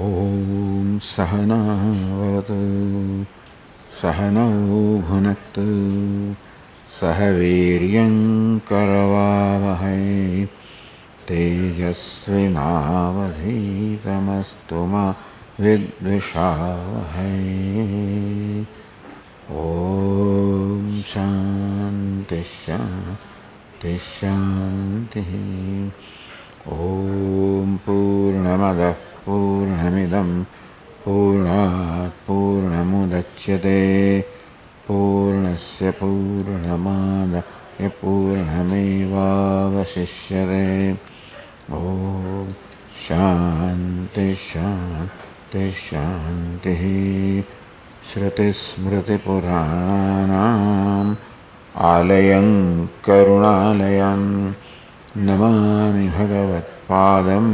ॐ सहनावतु सहनौ भुनक्तु सह वीर्यं करवावहै तेजस्विनावधीतमस्तु मा विद्विषावहै। ॐ शान्ति शान्ति शान्तिः। ॐ पूर्णमदः पूर्णमिदं पूर्णात् पूर्णमुदच्यते पूर्णस्य पूर्णमादाय पूर्णमेवावशिष्यते। ॐ शान्ति शान्ति शान्तिः। श्रुतिस्मृतिपुराणानाम् आलयं करुणालयं नमामि भगवत्पादं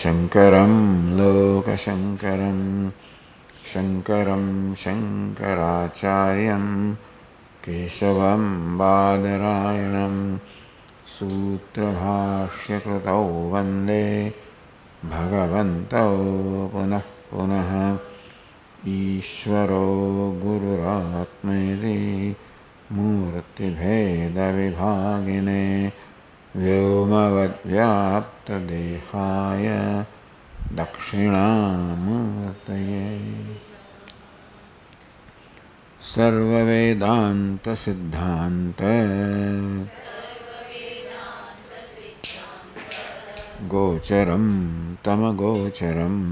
शङ्करं लोकशङ्करं शङ्करं शङ्कराचार्यं केशवं बादरायणं सूत्रभाष्यकृतौ वन्दे भगवन्तौ पुनः पुनः। ईश्वरो गुरुरात्मेति मूर्तिभेदविभागिने व्योमवद्व्याप्तदेहाय दक्षिणामूर्तये। सर्ववेदान्तसिद्धान्त गोचरं तमगोचरम्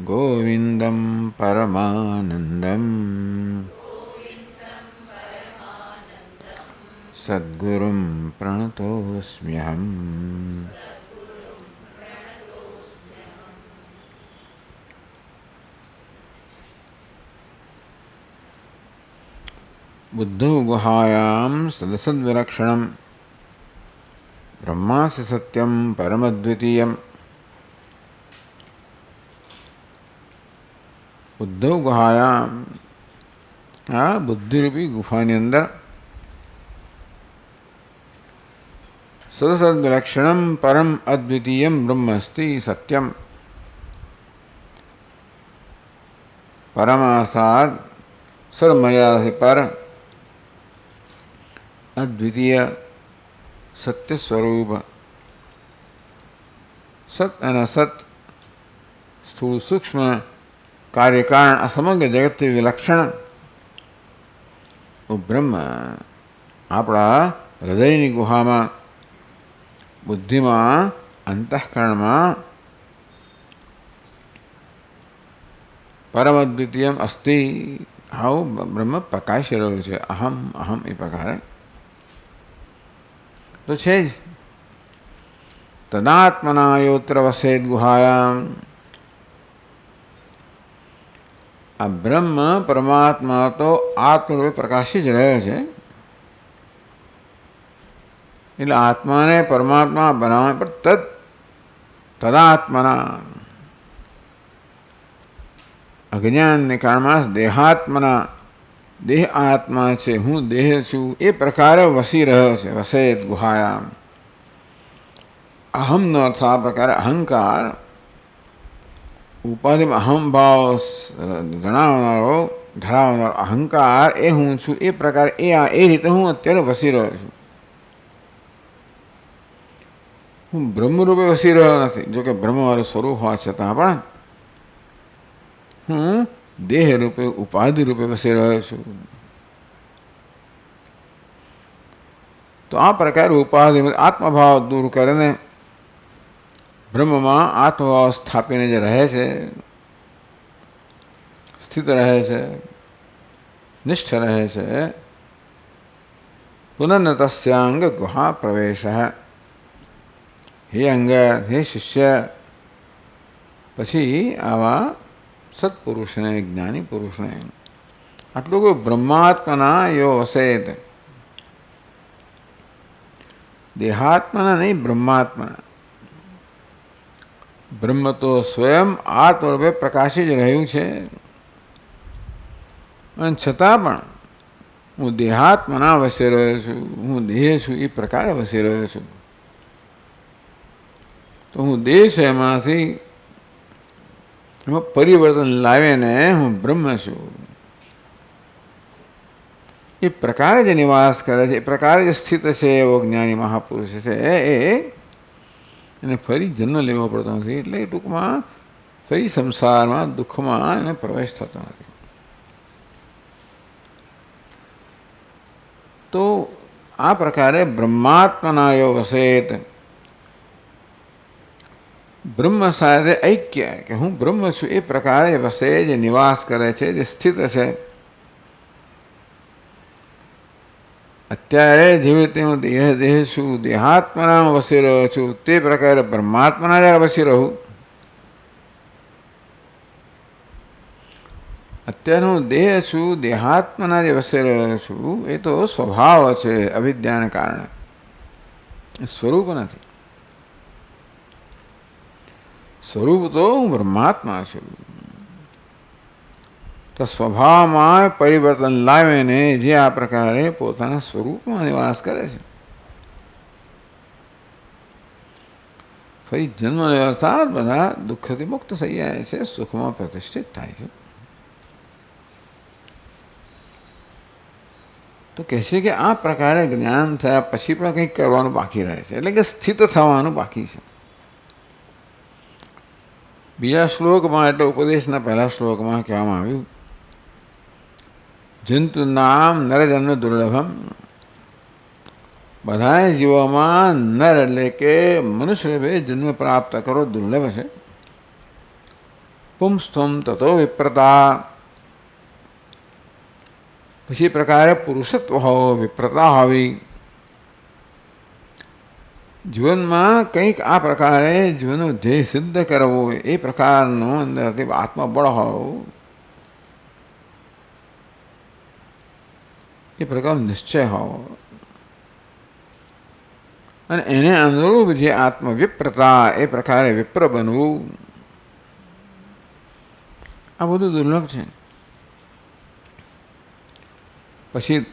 गोविन्दं परमानन्दं सद्गुरुं प्रणतोऽस्म्यहम्। बुद्धौ गुहायां सदसद्विलक्षणं ब्रह्मासि सत्यं परमद्वितीयम्। बुद्धौ गुहायाम आ बुद्धि रूपी गुफानी अंदर सदसद विलक्षणम परम अद्वितीयम ब्रह्म अस्ति सत्यम। परम अर्थात सर्वमर्यादा से पर अद्वितीय सत्य स्वरूप सत एंड असत स्थूल सूक्ष्म कार्य कारण असमग्र जगत विलक्षण वो ब्रह्म अपना हृदय गुहा में बुद्धि में अंतःकरण में परम अद्वितीय अस्ति। हाउ ब्रह्म प्रकाश रह्यो छे अहम अहम ए प्रकार तो छे ज। तदात्मना योत्र वसेद गुहायाम आ ब्रह्म परमात्मा तो आत्मरूपे प्रकाशी ज रहे छे એટલે આત્માને પરમાત્મા બનાવવા પર તદાત્મના અજ્ઞાનને કારણમાં દેહાત્મના દેહ આત્મા છે હું દેહ છું એ પ્રકારે વસી રહ્યો છે વસેત ગુહાયામ। અહમનો અર્થ આ પ્રકારે અહંકાર ઉપાધિમાં અહમ ભાવ જણાવનારો ધરાવનારો અહંકાર એ હું છું એ પ્રકારે એ રીતે હું અત્યારે વસી રહ્યો છું। હું બ્રહ્મરૂપે વસી રહ્યો નથી, જોકે બ્રહ્મવાળું સ્વરૂપ હોવા છતાં પણ હું દેહ રૂપે ઉપાધિ રૂપે વસી રહ્યો છું। તો આ પ્રકારે ઉપાધિ આત્મભાવ દૂર કરીને બ્રહ્મમાં આત્મભાવ સ્થાપીને જે રહે છે સ્થિત રહે છે નિષ્ઠ રહે છે પુનઃ તસ્યાંગ ગુહા પ્રવેશ। હે અંગ હે શિષ્ય પછી આવા સત્પુરુષને જ્ઞાની પુરુષને આટલું કોઈ બ્રહ્માત્મના યો વસેત દેહાત્મના નહીં બ્રહ્માત્મના। બ્રહ્મ તો સ્વયં આત્મરૂપે પ્રકાશી જ રહ્યું છે અને છતાં પણ હું દેહાત્મના વસી રહ્યો છું, હું દેહ છું એ પ્રકારે વસી રહ્યો છું। તો હું દેહ છે એમાંથી એમાં પરિવર્તન લાવીને હું બ્રહ્મ છું એ પ્રકારે જે નિવાસ કરે છે, એ પ્રકારે જે સ્થિત છે એવો જ્ઞાની મહાપુરુષ છે એને ફરી જન્મ લેવો પડતો નથી. એટલે ટૂંકમાં ફરી સંસારમાં દુઃખમાં એને પ્રવેશ થતો નથી. તો આ પ્રકારે બ્રહ્માત્મના યો વસેત, બ્રહ્મ સાથે ઐક્ય કે હું બ્રહ્મ છું એ પ્રકારે વસે, જે નિવાસ કરે છે, જે સ્થિત છે. અત્યારે જેવી રીતે હું દેહ છું, દેહાત્મામાં વસી રહ્યો છું, તે પ્રકારે બ્રહ્માત્માના જ્યારે વસી રહું. અત્યારે હું દેહ છું, દેહાત્માના જે વસી રહ્યો છું એ તો સ્વભાવ છે અવિદ્યાને કારણે, સ્વરૂપ નથી. સ્વરૂપ તો હું બ્રહ્માત્મા છું. તો સ્વભાવમાં પરિવર્તન લાવીને જે આ પ્રકારે પોતાના સ્વરૂપમાં નિવાસ કરે છે, ફરી જન્મ લેવા બધા દુઃખથી મુક્ત થઈ જાય છે, સુખમાં પ્રતિષ્ઠિત થાય છે. તો કહે છે કે આ પ્રકારે જ્ઞાન થયા પછી પણ કંઈક કરવાનું બાકી રહે છે, એટલે કે સ્થિત થવાનું બાકી છે. બીજા શ્લોકમાં એટલે ઉપદેશના પહેલા શ્લોકમાં કહેવામાં આવ્યું, જંતુ નામ નરજન્મ દુર્લભમ. બધા જીવોમાં નર એટલે કે મનુષ્ય જન્મ પ્રાપ્ત કરો દુર્લભ છે. પુંસ્ત્વમ તતો વિપ્રતા, પછી પ્રકારે પુરુષત્વ હોવો, વિપ્રતા હોવી. જીવનમાં કંઈક આ પ્રકારે જીવનનો ધ્યેય સિદ્ધ કરવો, એ પ્રકારનો અંદરથી આત્મબળ હોવું, એ પ્રકારનો નિશ્ચય હોવો, અને એને અનુરૂપ જે આત્મવિપ્રતા, એ પ્રકારે વિપ્ર બનવું, આ બધું દુર્લભ છે. પછી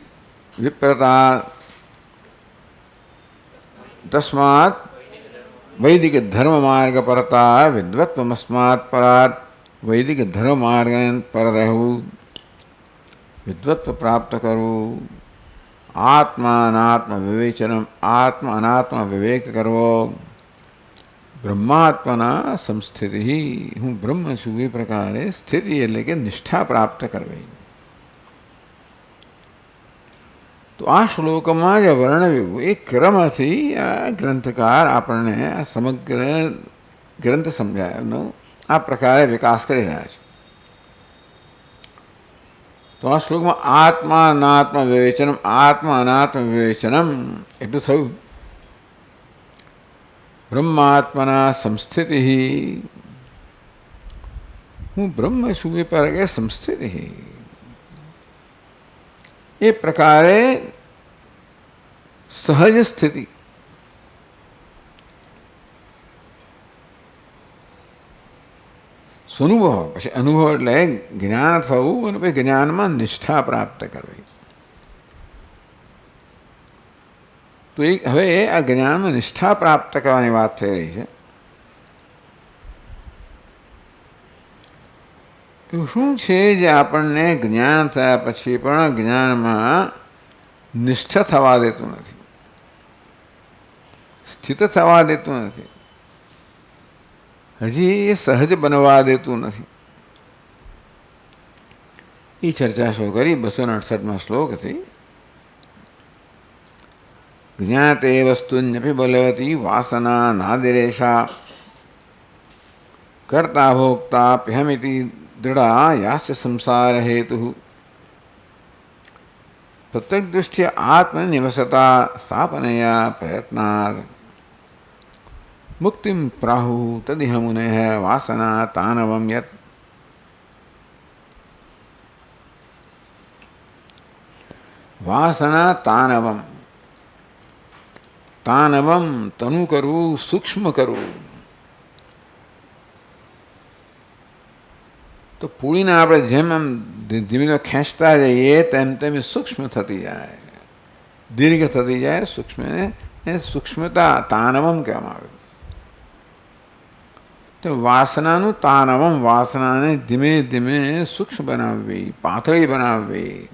વિપ્રતા તસ્માત વૈદિક ધર્મ માર્ગ પરતા વિદ્વત્વમસ્માત પરાત, વૈદિક ધર્મ માર્ગ પર રહેવું, વિદ્વત્વ પ્રાપ્ત કરવું, આત્મા અનાત્મ વિવેચનમ, આત્મ અનાત્મ વિવેક કરવો, બ્રહ્માત્મના સંસ્થિતિ, હું બ્રહ્મ છું એ પ્રકારે સ્થિતિ એટલે કે નિષ્ઠા પ્રાપ્ત કરવી. તો આ શ્લોકમાં જે વર્ણવ્યું એ ક્રમથી આ ગ્રંથકાર આપણને આ સમગ્ર ગ્રંથ સમજાયનો આ પ્રકારે વિકાસ કરી રહ્યા છે. તો આ શ્લોકમાં આત્મા અનાત્મ વિવેચનમ, આત્મા અનાત્મ વિવેચનમ એટલું થયું. બ્રહ્માત્મના સંસ્થિતિ, હું બ્રહ્મ છું એ પ્રકારે સંસ્થિતિ, એ પ્રકારે સહજ સ્થિતિ. સ્વનુભવ, પછી અનુભવ એટલે જ્ઞાન થવું, અને પછી જ્ઞાનમાં નિષ્ઠા પ્રાપ્ત કરવી. તો હવે આ જ્ઞાનમાં નિષ્ઠા પ્રાપ્ત કરવાની વાત થઈ રહી છે. એવું શું છે જે આપણને જ્ઞાન થયા પછી પણ જ્ઞાનમાં નિષ્ઠ થવા દેતું નથી, સ્થિત થવા દેતું નથી, હજી એ સહજ બનવા દેતું નથી? એ ચર્ચા શરૂ કરી 268માં શ્લોકથી. જ્ઞાતે વસ્તુન્યપી બલવતી વાસના નાદિરેશા, કર્તા ભોક્તાપ્યહમિતિ દૃઢા યાસ્ય સંસાર હેતુ, પ્રત્યેક દૃષ્ટિ આત્મનિવસતા સાપનયા પ્રયત્નાર, મુક્તિમ પ્રાહુ તદિહ મુનેઃ વાસના તાનવમ યત. વાસના તાનવમ, તાનવમ તનુ કરવું, સૂક્ષ્મ કરવું. તો પૂરીને આપણે જેમ એમ ધીમે ખેંચતા જઈએ તેમ તેમ સૂક્ષ્મ થતી જાય, દીર્ઘ થતી જાય. સૂક્ષ્મ એ સૂક્ષ્મતા તાનવમ કહેવામાં આવે. તો વાસનાનું તાનવમ, વાસનાને ધીમે ધીમે સૂક્ષ્મ બનાવવી, પાતળી બનાવવી.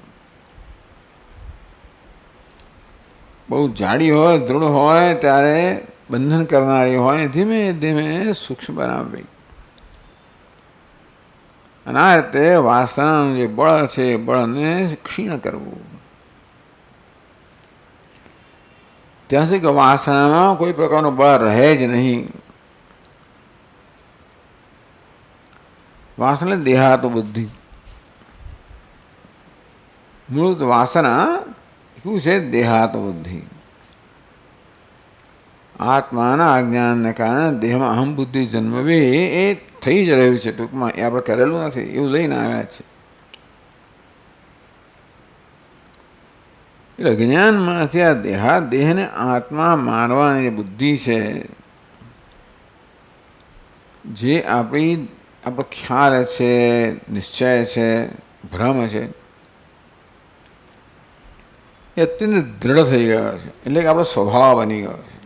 બહુ જાડી હોય, દૃઢ હોય ત્યારે બંધન કરનારી હોય, ધીમે ધીમે સૂક્ષ્મ બનાવવી. અને આ રીતે વાસનાનું જે બળ છે એ બળને ક્ષીણ કરવું. ત્યાં સુધી કે વાસનામાં કોઈ પ્રકારનું બળ રહે જ નહીં. વાસના દેહાતો બુદ્ધિ. મૂળ વાસના શું છે? દેહાતો બુદ્ધિ. આત્માના અજ્ઞાનને કારણે દેહમાં અહમ બુદ્ધિ જન્મવી એ થઈ જ રહ્યું છે. ટૂંકમાં એ આપણે કરેલું નથી, એવું લઈને આવ્યા છે. એટલે અજ્ઞાનમાંથી આ દેહને આત્મા માનવાની જે બુદ્ધિ છે, જે આપણો ખ્યાલ છે, નિશ્ચય છે, ભ્રમ છે, એ અત્યંત દૃઢ થઈ ગયો છે. એટલે કે આપણો સ્વભાવ બની ગયો છે.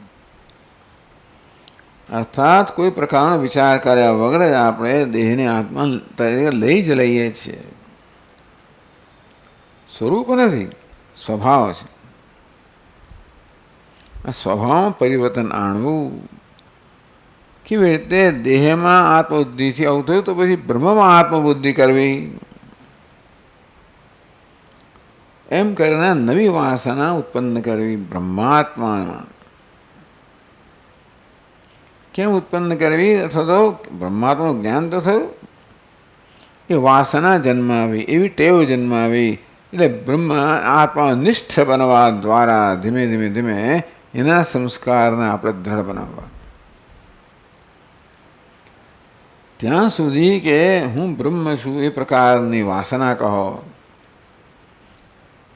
અર્થાત કોઈ પ્રકારનો વિચાર કર્યા વગર જ આપણે દેહને આત્મા તરીકે લઈ જ લઈએ છીએ. સ્વરૂપ નથી, સ્વભાવ છે. આ સ્વભાવમાં પરિવર્તન આણવું. કેવી રીતે? દેહમાં આત્મબુદ્ધિથી આવું થયું તો પછી બ્રહ્મમાં આત્મબુદ્ધિ કરવી. એમ કરીને નવી વાસના ઉત્પન્ન કરવી બ્રહ્માત્મામાં. કેમ ઉત્પન્ન કરવી? અથવા તો બ્રહ્માત્માનું જ્ઞાન તો થયું, એ વાસના જન્માવી, એવી ટેવ જન્માવી. એટલે બ્રહ્મ આત્મા નિષ્ઠ બનવા દ્વારા ધીમે ધીમે ધીમે એના સંસ્કારને આપણે દ્રઢ બનાવવા. ત્યાં સુધી કે હું બ્રહ્મ છું એ પ્રકારની વાસના કહો,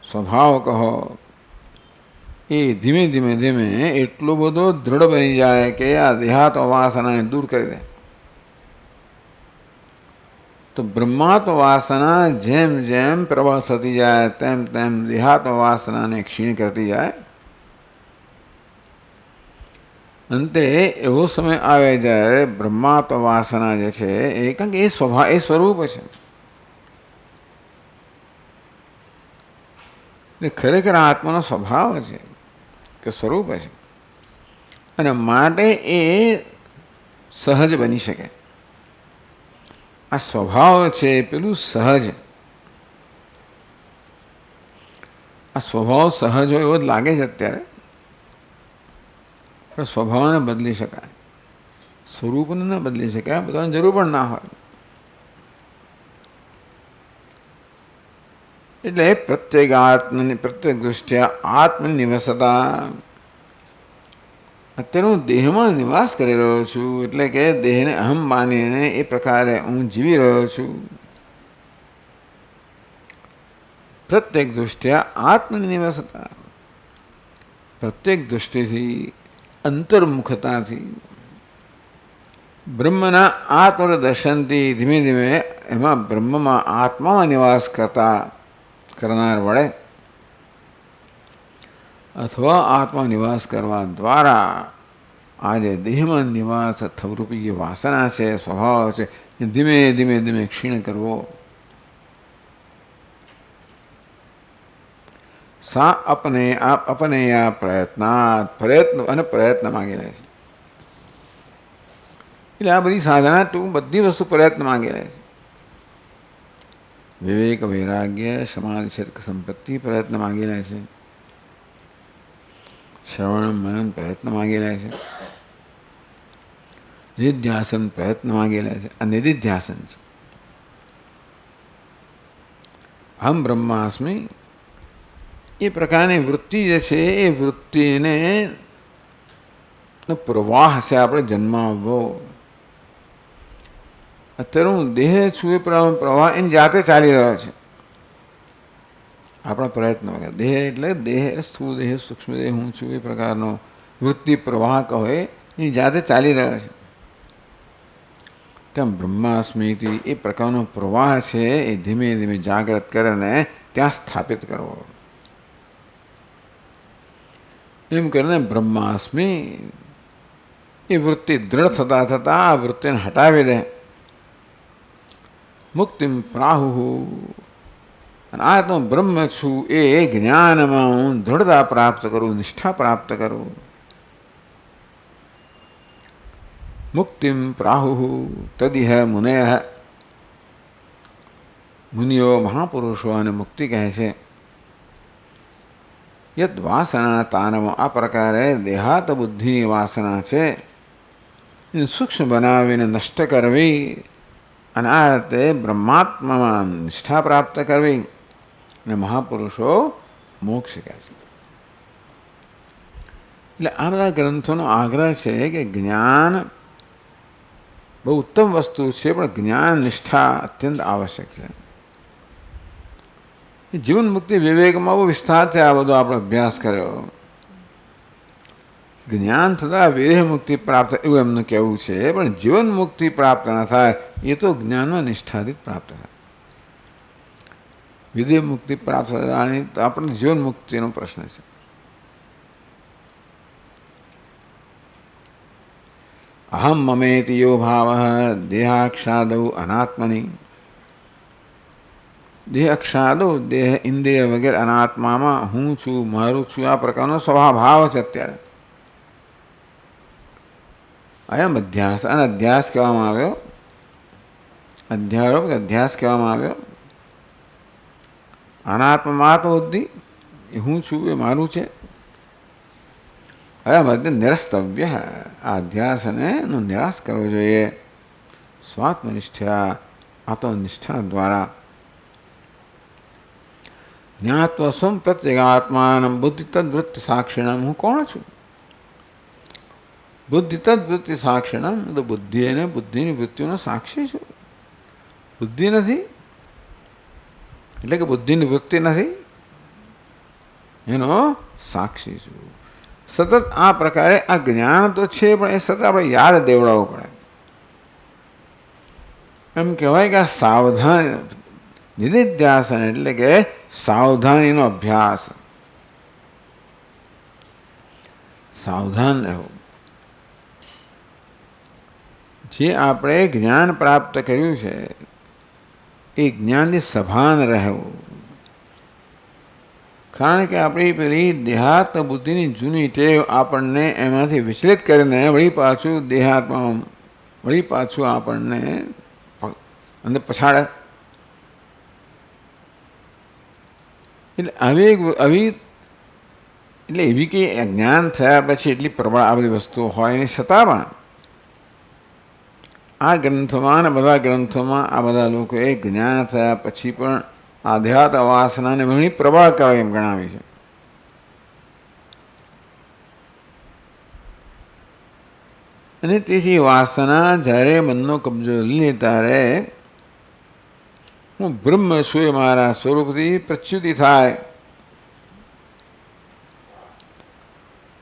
સ્વભાવ કહો, એ ધીમે ધીમે ધીમે એટલો બધો દૃઢ બની જાય કે આ દેહાત્મ વાસનાને દૂર કરી દે. તો બ્રહ્માત્મ વાસના જેમ જેમ પ્રબળ થતી જાય તેમ તેમ દેહાત્મ વાસનાને ક્ષીણ કરતી જાય. અંતે એવો સમય આવે જ્યારે બ્રહ્માત્મ વાસના જે છે એ, કારણ કે એ સ્વભાવ, એ સ્વરૂપ છે. એટલે ખરેખર આત્માનો સ્વભાવ છે કે સ્વરૂપ છે. અને માટે એ સહજ બની શકે. આ સ્વભાવ છે પેલું સહજ. આ સ્વભાવ સહજ હોય એવો જ લાગે છે અત્યારે, પણ સ્વભાવને બદલી શકાય, સ્વરૂપને ન બદલી શકાય. બધાને જરૂર પણ ના હોય. એટલે પ્રત્યેક દૃષ્ટિયા આત્મની નિવસતા. અત્યારે હું દેહમાં નિવાસ કરી રહ્યો છું, એટલે કે દેહને અહમ માનીને એ પ્રકારે હું જીવી રહ્યો છું. પ્રત્યેક દૃષ્ટિયા આત્મની નિવસતા. પ્રત્યેક દૃષ્ટિથી, અંતર્મુખતાથી, બ્રહ્મના આત્મદર્શનથી ધીમે ધીમે એમાં બ્રહ્મમાં આત્મામાં નિવાસ કરનાર વડે અથવા આત્મા નિવાસ કરવા દ્વારા આજે દેહમાં નિવાસ થવરૂપી જે વાસના છે, સ્વભાવ છે, એ ધીમે ધીમે ધીમે ક્ષીણ કરવો. સા અપનેયા પ્રયત્નાત, પ્રયત્ન માંગી લે છે. એટલે આ બધી સાધના બધી વસ્તુ પ્રયત્ન માંગી લે છે. વિવેક, વૈરાગ્ય, સમાધિ, સર્ક, સંપત્તિ પ્રયત્ન માંગી લે છે. શ્રવણ મનન પ્રયત્ન માંગી લે છે. નિધિધ્યાસન પ્રયત્ન માંગી લે છે. આ નિધિધ્યાસન છે. હમ બ્રહ્માસ્મિ એ પ્રકારની વૃત્તિ જે છે એ વૃત્તિને પ્રવાહ છે આપણે જન્માવવો. અત્યારે હું દેહ છું એ પ્રવાહ એની જાતે ચાલી રહ્યો છે આપણા પ્રયત્ન વગર. દેહ એટલે દેહ, સ્થૂળ દેહ, સૂક્ષ્મ દેહ, હું છું એ પ્રકારનો વૃત્તિ પ્રવાહ કહો એની જાતે ચાલી રહ્યો છે. તેમ બ્રહ્માસ્મિથી એ પ્રકારનો પ્રવાહ છે એ ધીમે ધીમે જાગૃત કરીને ત્યાં સ્થાપિત કરવો. એમ કરીને બ્રહ્માસ્મિ એ વૃત્તિ દૃઢ થતાં થતાં આ વૃત્તિને હટાવી દે. મુક્તિમ પ્રાહુ, અને આ તો બ્રહ્મ છું એ જ્ઞાનમાં હું દૃઢતા પ્રાપ્ત કરું, નિષ્ઠા પ્રાપ્ત કરું. મુક્તિમ પ્રાહુ તદિહ મુનય, મુનિઓ મહાપુરુષો અને મુક્તિ કહે છે. યદ વાસના તાનવ, આ પ્રકારે દેહાત બુદ્ધિની વાસના છે એને સૂક્ષ્મ બનાવીને નષ્ટ કરવી અને આ રીતે બ્રહ્માત્મામાં નિષ્ઠા પ્રાપ્ત કરવી, અને મહાપુરુષો મોક્ષ કહે છે. એટલે આ બધા ગ્રંથોનો આગ્રહ છે કે જ્ઞાન બહુ ઉત્તમ વસ્તુ છે, પણ જ્ઞાન નિષ્ઠા અત્યંત આવશ્યક છે. જીવન મુક્તિ વિવેકમાં બહુ વિસ્તારથી આ બધો આપણે અભ્યાસ કર્યો. જ્ઞાન થતાં વિદેહ મુક્તિ પ્રાપ્ત એવું એમનું કહેવું છે, પણ જીવન મુક્તિ પ્રાપ્ત ન થાય એ તો જ્ઞાનમાં નિષ્ઠાથી પ્રાપ્ત થાય. વિદેહ મુક્તિ પ્રાપ્ત થવાની તો આપણને જીવન મુક્તિનો પ્રશ્ન છે. અહમ મમેતિ યો ભાવ દેહાક્ષાદૌ અનાત્મની, દેહ અક્ષાદો, દેહ ઇન્દ્રિય વગેરે અનાત્મામાં હું છું, મારું છું, આ પ્રકારનો સ્વભાવ છે. અત્યારે અયમ અધ્યાસ, અને અધ્યાસ કહેવામાં આવ્યો, અધ્યારોપ અધ્યાસ કહેવામાં આવ્યો. અનાત્મા બુદ્ધિ, એ હું છું એ મારું છે. અયમ અધ્ય નિરસ્તવ્ય, આ અધ્યાસને નો નિરાશ કરવો જોઈએ. સ્વાત્મનિષ્ઠા, આત્મનિષ્ઠા દ્વારા. જ્ઞાત્વ સ્વમ પ્રત્યેગાત્માન બુદ્ધિ તદ્વૃત્તિ સાક્ષિણામ, હું કોણ છું? બુદ્ધિ તદ્વૃત્તિ સાક્ષિણામ, તો બુદ્ધિ અને બુદ્ધિની વૃત્તિઓનો સાક્ષી છું. બુદ્ધિ નથી એટલે કે બુદ્ધિની વૃત્તિ નથી, એનો સાક્ષી છું. સતત આ પ્રકારે આ જ્ઞાન તો છે, પણ એ સતત આપણે યાદ દેવડાવવું પડે. એમ કહેવાય કે આ સાવધાન નિધિધ્યાસન એટલે કે સાવધાનીનો અભ્યાસ. સાવધાન રહેવું. જે આપણે જ્ઞાન પ્રાપ્ત કર્યું છે એ જ્ઞાનની સભાન રહેવું. કારણ કે આપણી પેલી દેહાત્મ બુદ્ધિની જૂની ટેવ આપણને એમાંથી વિચલિત કરીને વળી પાછું દેહાત્મા વળી પાછું આપણને અંદર પછાડે. એટલે એવી કંઈ જ્ઞાન થયા પછી એટલી પ્રબળ આ બધી વસ્તુઓ હોય એની છતાં પણ આ ગ્રંથોમાં અને બધા ગ્રંથોમાં આ બધા લોકોએ જ્ઞાન થયા પછી પણ આધ્યાત્મ વાસનાને ઘણી પ્રબળ કરે એમ ગણાવી છે. અને તેથી વાસના જ્યારે મનનો કબજો લે ત્યારે હું બ્રહ્મ છું એ મારા સ્વરૂપથી પ્રચ્યુતિ થાય.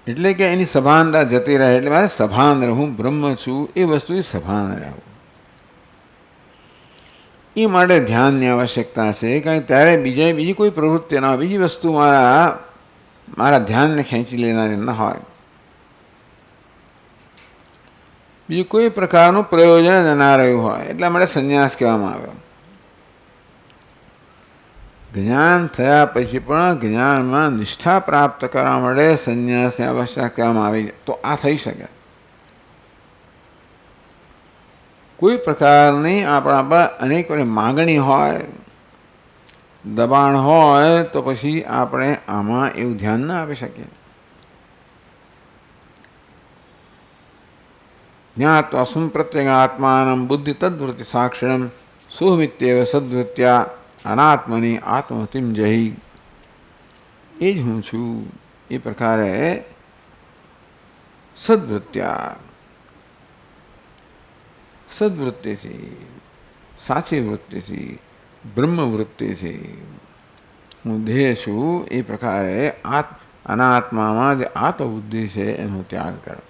એટલે કે એની સભાનતા જતી રહે. એટલે મારે સભાન રહું, બ્રહ્મ છું એ વસ્તુથી સભાન રહેવું. એ માટે ધ્યાનની આવશ્યકતા છે. કારણ કે ત્યારે બીજી કોઈ પ્રવૃત્તિ ના હોય, બીજી વસ્તુ મારા ધ્યાનને ખેંચી લેનારી ન હોય, બીજું કોઈ પ્રકારનું પ્રયોજન ના રહ્યું હોય. એટલા માટે સંન્યાસ કહેવામાં આવ્યો. જ્ઞાન થયા પછી પણ જ્ઞાનમાં નિષ્ઠા પ્રાપ્ત કરવા માટે સંન્યાસની આવશ્યકતા કહેવામાં આવી. તો આ થઈ શકે. કોઈ પ્રકારની આપણા પર અનેક માગણી હોય, દબાણ હોય, તો પછી આપણે આમાં એવું ધ્યાન ના આપી શકીએ. જ્ઞાત્વા સંપ્રત્યેગાત્માનં બુદ્ધિ તદ્વૃત્તિ સાક્ષિણમ સુહમિત્યેવ સદ્વૃત્યા અનાત્મની આત્મહતિમ જહી. એ જ હું છું એ પ્રકારે સદ્વૃત્તિથી, સાચી વૃત્તિથી, બ્રહ્મવૃત્તિથી હું દેહ છું એ પ્રકારે અનાત્મામાં જે આત્મબુદ્ધિ છે એનો ત્યાગ કરો.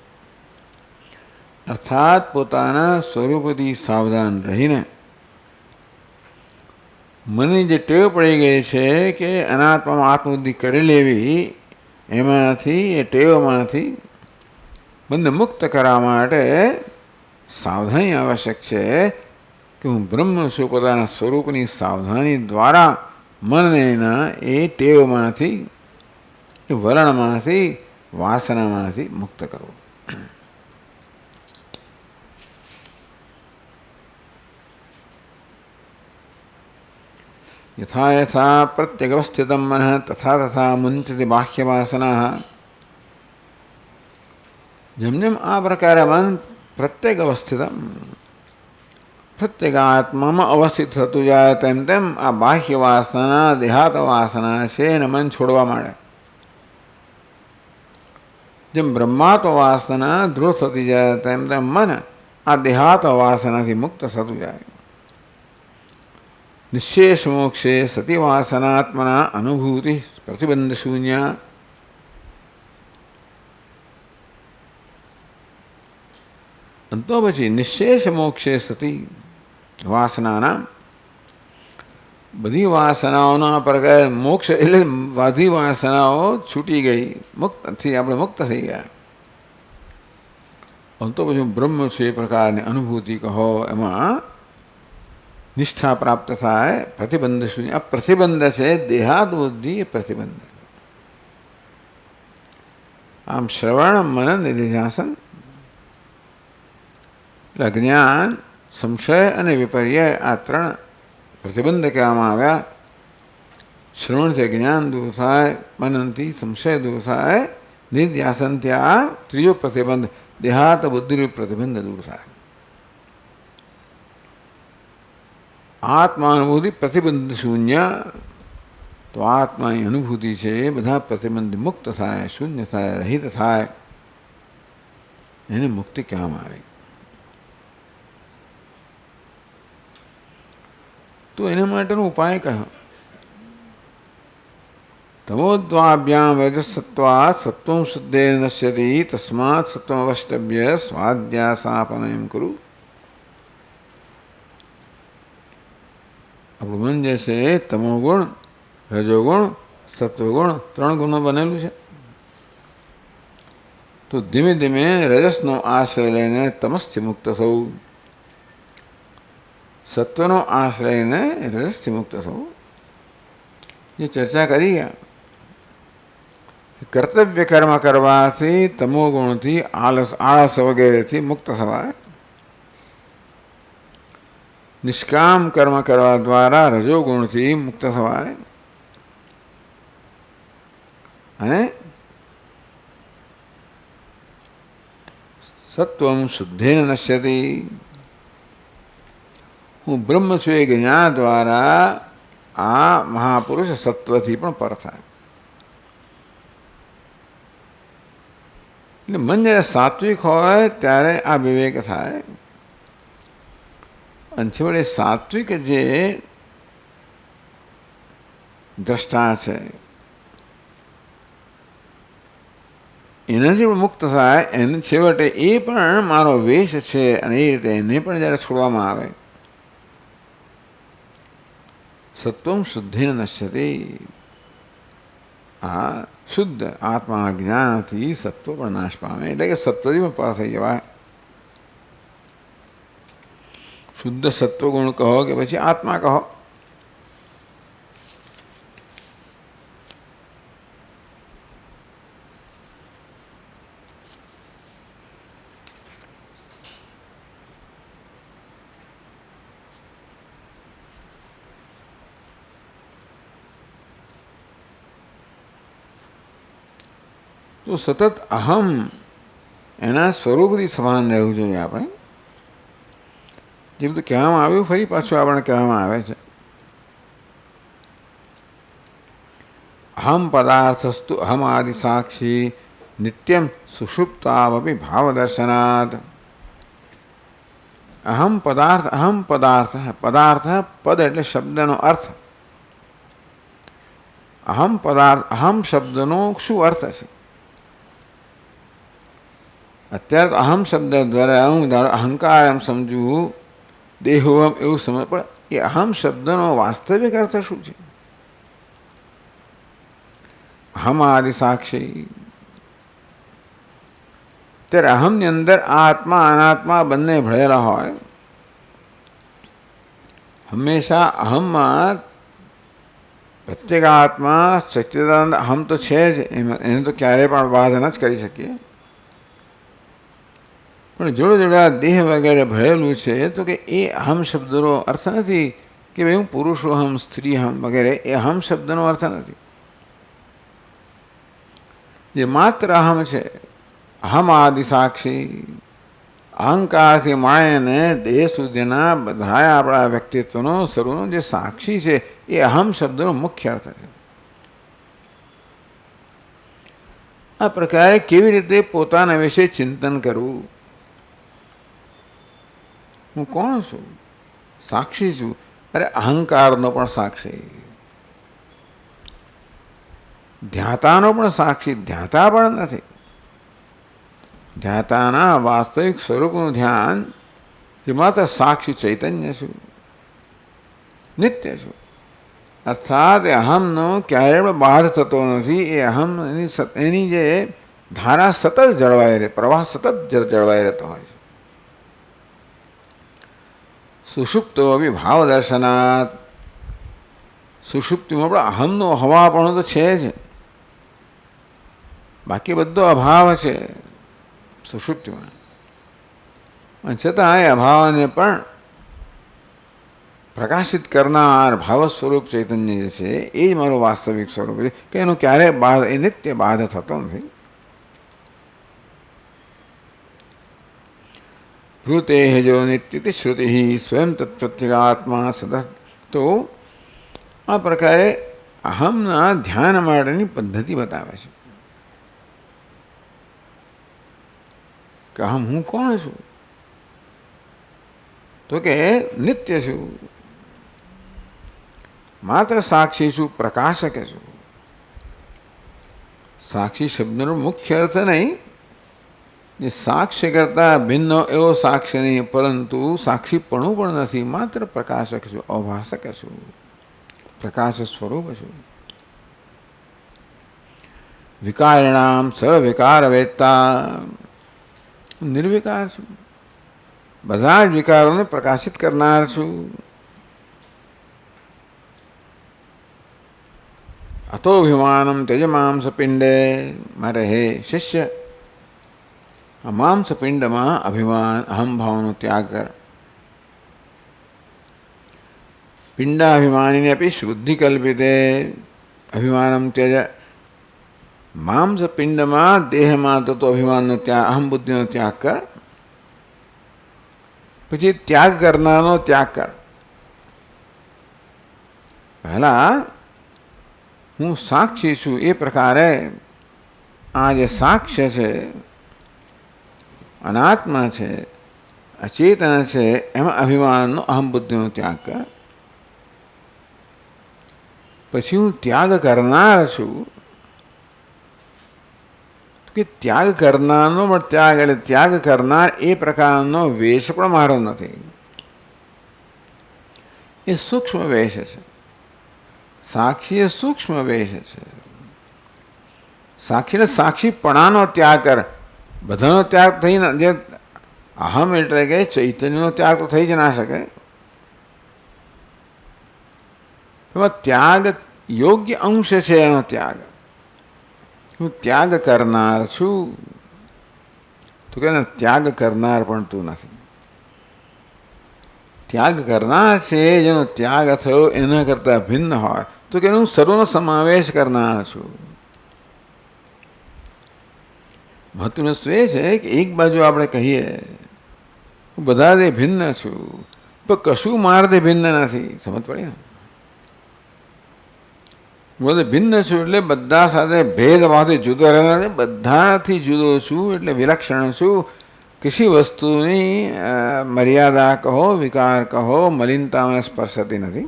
અર્થાત પોતાના સ્વરૂપથી સાવધાન રહીને મને જે ટેવ પડી ગઈ છે કે અનાત્મામાં આત્મબુદ્ધિ કરી લેવી, એમાંથી એ ટેવમાંથી બંધ મુક્ત કરવા માટે સાવધાની આવશ્યક છે કે હું બ્રહ્મ છું. પોતાના સ્વરૂપની સાવધાની દ્વારા મનને એ ટેવમાંથી, એ વલણમાંથી, વાસનામાંથી મુક્ત કરવું. यथा यथा प्रत्यगवस्थितं मनः तथा तथा मुंचति बाह्यवासनाः. જેમ જેમ આ પ્રકારે મન પ્રત્યેક અવસ્થિત, પ્રત્યેક આત્મામાં અવસ્થિત થતું જાય તેમ તેમ આ બાહ્ય વાસના, દેહાત વાસના છે એને મન છોડવા માંડે. જેમ બ્રહ્માત્મ વાસના દૃઢ થતી જાય તેમ તેમ મન આ દેહાત વાસનાથી મુક્ત થતું જાય. નિશેષ મોક્ષે સતી વાસનાત્મના અનુભૂતિ પ્રતિબંધ શૂન્ય. તો પછી નિશેષ મોક્ષે સતી વાસનાના, બધી વાસનાઓના પ્રકાર મોક્ષ એટલે બધી વાસનાઓ છૂટી ગઈ, મુક્તથી આપણે મુક્ત થઈ ગયા. તો પછી બ્રહ્મ છે એ પ્રકારની અનુભૂતિ કહો, એમાં નિષ્ઠા પ્રાપ્ત થાય. પ્રતિબંધ શૂન્ય. આ પ્રતિબંધ છે દેહાદ બુદ્ધિ, એ પ્રતિબંધ. આમ શ્રવણ, મનન, નિધિધ્યાસન એટલે અજ્ઞાન, સંશય અને વિપર્ય આ ત્રણ પ્રતિબંધ કહેવામાં આવ્યા. શ્રવણથી જ્ઞાન દૂર થાય, મનનથી સંશય દૂર થાય, નિધિધ્યાસનથી આ ત્રીજો પ્રતિબંધ દેહાત બુદ્ધિ પ્રતિબંધ દૂર થાય. આત્માનુભૂતિ પ્રતિબંધ શૂન્ય. તો આત્માની અનુભૂતિ છે એ બધા પ્રતિબંધ મુક્ત થાય, શૂન્ય થાય, રહિત થાય, એને મુક્તિ કહેવામાં આવે. તો એના માટેનો ઉપાય કયો? તમોદ્વાભ્યામ રજસત્વા સત્વં શુદ્ધે નશ્યતિ તસ્માત સત્વમ અવષ્ટભ્ય સ્વાધ્યાસાપનયમ કરું. આપણું મન જે છે એ તમોગુણ, રજોગુણ, સત્વગુણ ત્રણ ગુણો બનેલું છે. તો ધીમે ધીમે રજસનો આશ્રય લઈને તમસથી મુક્ત થવું, સત્વનો આશ્રય લઈને રજસથી મુક્ત થવું. જે ચર્ચા કરી ગયા, કર્તવ્ય કર્મ કરવાથી તમોગુણથી આળસ વગેરેથી મુક્ત થવાય. નિષ્કામ કર્મ કરવા દ્વારા રજોગુણથી મુક્ત થવાય. અને સત્વમ શુદ્ધેન નશ્યતિ. હું બ્રહ્મ છું એ જ્ઞાન દ્વારા આ મહાપુરુષ સત્વથી પણ પર થાય. એટલે મન જ્યારે સાત્વિક હોય ત્યારે આ વિવેક થાય. અને છેવટે સાત્વિક જે દ્રષ્ટા છે એનાથી પણ મુક્ત થાય. એને છેવટે એ પણ મારો વેશ છે અને એ રીતે એને પણ જ્યારે છોડવામાં આવે. સત્વમ શુદ્ધિન નશ્યતિ. હા, શુદ્ધ આત્મા જ્ઞાનથી સત્વ પણ નાશ પામે, એટલે કે સત્વથી પણ પર થઈ જવાય. શુદ્ધ સત્વગુણ કહો કે પછી આત્મા કહો. તો સતત અહમ એના સ્વરૂપથી સમાન રહેવું જોઈએ. આપણે જે બધું કહેવામાં આવ્યું ફરી પાછું આપણને કહેવામાં આવે છે. અહમ પદાર્થસ્તુ અહમ આદિ સાક્ષી નિત્યમ સુષુપ્તાવપી ભાવદર્શનાદ. અહમ પદાર્થ, અહમ પદાર્થ. પદાર્થ પદ એટલે શબ્દનો અર્થ. અહમ પદાર્થ, અહમ શબ્દનો શું અર્થ છે? અત્યારે તો અહમ શબ્દ દ્વારા હું ધારો અહંકાર એમ સમજવું, દેહોમ એવું સમજ, પણ એ અહમ શબ્દનો વાસ્તવિક અર્થ શું છે? અહમ આદિ સાક્ષી. ત્યારે અહમની અંદર આ આત્મા અનાત્મા બંને ભળેલા હોય. હંમેશા અહમમાં પ્રત્યેક આત્મા સચ્ચિદાનંદ અહમ તો છે જ, એને તો ક્યારેય પણ બાધ ન જ કરી શકીએ. પણ જોડે જોડે આ દેહ વગેરે ભળેલું છે, તો કે એ અહમ શબ્દનો અર્થ નથી કે ભાઈ હું પુરુષો અહમ, સ્ત્રી અહમ વગેરે. એ અહમ શબ્દનો અર્થ નથી. જે માત્ર અહમ છે, અહમ આદિ સાક્ષી, અહંકારથી માંડીને દેહ સુધીના બધા આપણા વ્યક્તિત્વનો સર્વનો જે સાક્ષી છે, એ અહમ શબ્દનો મુખ્ય અર્થ છે. આ પ્રકારે કેવી રીતે પોતાના વિશે ચિંતન કરવું? હું કોણ છું? સાક્ષી છું. અરે અહંકારનો પણ સાક્ષી, ધ્યાતાનો પણ સાક્ષી. ધ્યાતા પણ નથી. ધ્યાતાના વાસ્તવિક સ્વરૂપનું ધ્યાન, જે માત્ર સાક્ષી ચૈતન્ય છું, નિત્ય છું. અર્થાત એ અહમનો ક્યારેય પણ બાધ થતો નથી. એ અહમ એની જે ધારા સતત જળવાઈ રહે, પ્રવાહ સતત જળવાઈ રહેતો હોય છે. સુષુપ્તો વિભાવ દર્શનાત, સુષુપ્તિમાં પણ અહમનો હવાપણું તો છે જ, બાકી બધો અભાવ છે સુષુપ્તિમાં. છતાં એ અભાવને પણ પ્રકાશિત કરનાર ભાવ સ્વરૂપ ચૈતન્ય જે છે, એ જ મારું વાસ્તવિક સ્વરૂપ છે, કે એનો ક્યારેય બાધ, એ નિત્ય બાધ થતો નથી. ભૂતે જો નિત્ય શ્રુતિ સ્વયં તત્પ્રત્યેગાત્મા સદા. તો આ પ્રકારે અહમના ધ્યાન માટેની પદ્ધતિ બતાવે છે કે અહમ હું કોણ છું? તો કે નિત્ય છું, માત્ર સાક્ષી છું, પ્રકાશક છું. સાક્ષી શબ્દનો મુખ્ય અર્થ નહીં, જે સાક્ષ્ય કરતા ભિન્ન એવો સાક્ષ્ય નહીં, પરંતુ સાક્ષીપણું પણ નથી, માત્ર પ્રકાશક છું, અભાષક છું, પ્રકાશ સ્વરૂપ છું. વિકારિણામ સર્વવિકાર વેત્તા, નિર્વિકાર છું, બધા જ વિકારોને પ્રકાશિત કરનાર છું. અતોભિમાનમ તેજ માંસ પિંડે, મારે હે શિષ્ય, આ માંસ પિંડમાં અભિમાન અહમભાવનો ત્યાગ કર. પિંડાભિમાનીને આપી શુદ્ધિ કલ્પિતે અભિમાનમ ત્યજ. માંસ પિંડમાં દેહમાં તો અભિમાનનો ત્યાગ, અહમ બુદ્ધિનો ત્યાગ કર. પછી ત્યાગ કરનારનો ત્યાગ કર. પહેલા હું સાક્ષી છું, એ પ્રકારે આ જે સાક્ષ્ય છે, અનાત્મા છે, અચેતન છે, એમાં અભિમાનનો અહમ બુદ્ધિનો ત્યાગ કર. પછી હું ત્યાગ કરનાર છું, કે ત્યાગ કરનારનો પણ ત્યાગ, એટલે ત્યાગ કરનાર એ પ્રકારનો વેશ પણ મારો નથી. એ સૂક્ષ્મ વેશ છે. સાક્ષી એ સૂક્ષ્મ વેશ છે. સાક્ષીને સાક્ષીપણાનો ત્યાગ કર. બધાનો ત્યાગ થઈ, જે અહમ એટલે કે ચૈતન્યનો ત્યાગ તો થઈ જ ના શકે. એમાં ત્યાગ યોગ્ય અંશ છે, એનો ત્યાગ. હું ત્યાગ કરનાર છું, તો કે ત્યાગ કરનાર પણ તું નથી. ત્યાગ કરનાર છે, જેનો ત્યાગ થયો એના કરતાં ભિન્ન હોય, તો કે હું સર્વનો સમાવેશ કરનાર છું. મહત્વનું વસ્તુ એ છે કે એક બાજુ આપણે કહીએ હું બધાથી ભિન્ન છું, પણ કશું મારાથી ભિન્ન નથી. સમજ પડી ને? હું ભિન્ન છું એટલે બધા સાથે ભેદભાવથી જુદો રહેનાર, બધાથી જુદો છું એટલે વિલક્ષણ છું. કિસી વસ્તુની મર્યાદા કહો, વિકાર કહો, મલિનતામાં સ્પર્શતી નથી.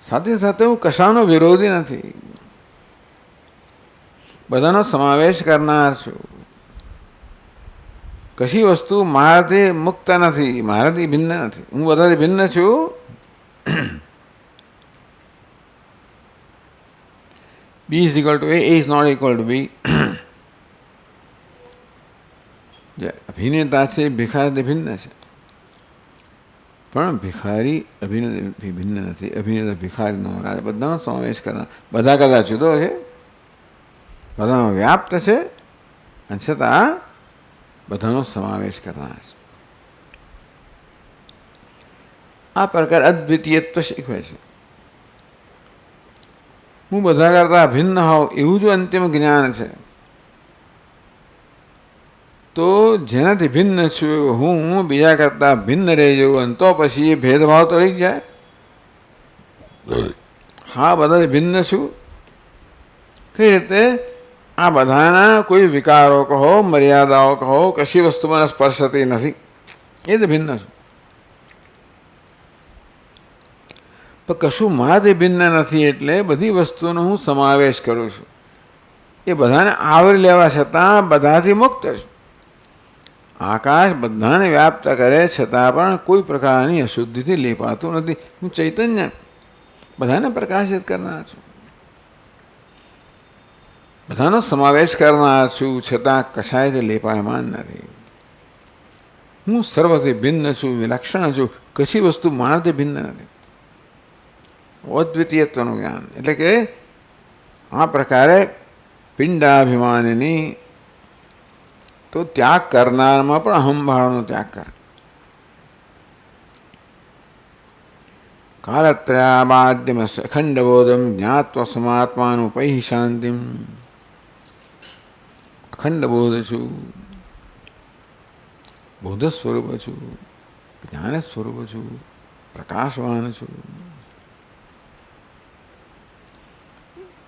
સાથે સાથે હું કશાનો વિરોધી નથી, બધાનો સમાવેશ કરનાર છું. કશી વસ્તુ મારાથી મુક્ત નથી, મારાથી ભિન્ન નથી. હું બધાથી ભિન્ન છું. B is equal to A is not equal to B. જે અભિનેતા છે એ ભિખારીથી ભિન્ન છે, પણ ભિખારી અભિનેતાથી ભિન્ન નથી. અભિનેતા ભિખારીનો રાજા બધાનો સમાવેશ કરનાર, બધા કદાચ જુદો છે, બધામાં વ્યાપ્ત છે અને છતાં બધાનો સમાવેશ કરનાર છે. આ પ્રકાર અદ્વિતીયત્વ શીખવે છે. હું બધા કરતા ભિન્ન હોઉં એવું જો અંતિમ જ્ઞાન છે, તો જેનાથી ભિન્ન છું હું બીજા કરતાં ભિન્ન રહી જવું, અને તો પછી એ ભેદભાવ તો રહી જાય. હા, બધાથી ભિન્ન છું કઈ રીતે? આ બધાના કોઈ વિકારો કહો, મર્યાદાઓ કહો, કશી વસ્તુ મને સ્પર્શતી નથી, એ તો ભિન્ન છું. પણ કશું મારાથી ભિન્ન નથી એટલે બધી વસ્તુનો હું સમાવેશ કરું છું. એ બધાને આવરી લેવા છતાં બધાથી મુક્ત છું. આકાશ બધાને વ્યાપ્ત કરે છતાં પણ કોઈ પ્રકારની અશુદ્ધિથી લેપાતું નથી. હું ચૈતન્ય બધાને પ્રકાશિત કરનાર છું, બધાનો સમાવેશ કરનાર છું, છતાં કશાયથી લેપાયમાન નથી. હું સર્વથી ભિન્ન છું, વિલક્ષણ છું, કશી વસ્તુ મારાથી ભિન્ન નથી. અદ્વિતીયત્વનું જ્ઞાન એટલે કે આ પ્રકારે પિંડાભિમાનની તો ત્યાગ કરનારમાં પણ અહંભાવનો ત્યાગ કર. કાલત્રયાબાદ્યમ અખંડબોધમ જ્ઞાત્વ સમાત્માનુપૈ શાંતિમ. અખંડ બોધ છું, બોધ સ્વરૂપ છું, જ્ઞાન સ્વરૂપ છું, પ્રકાશવાન છું.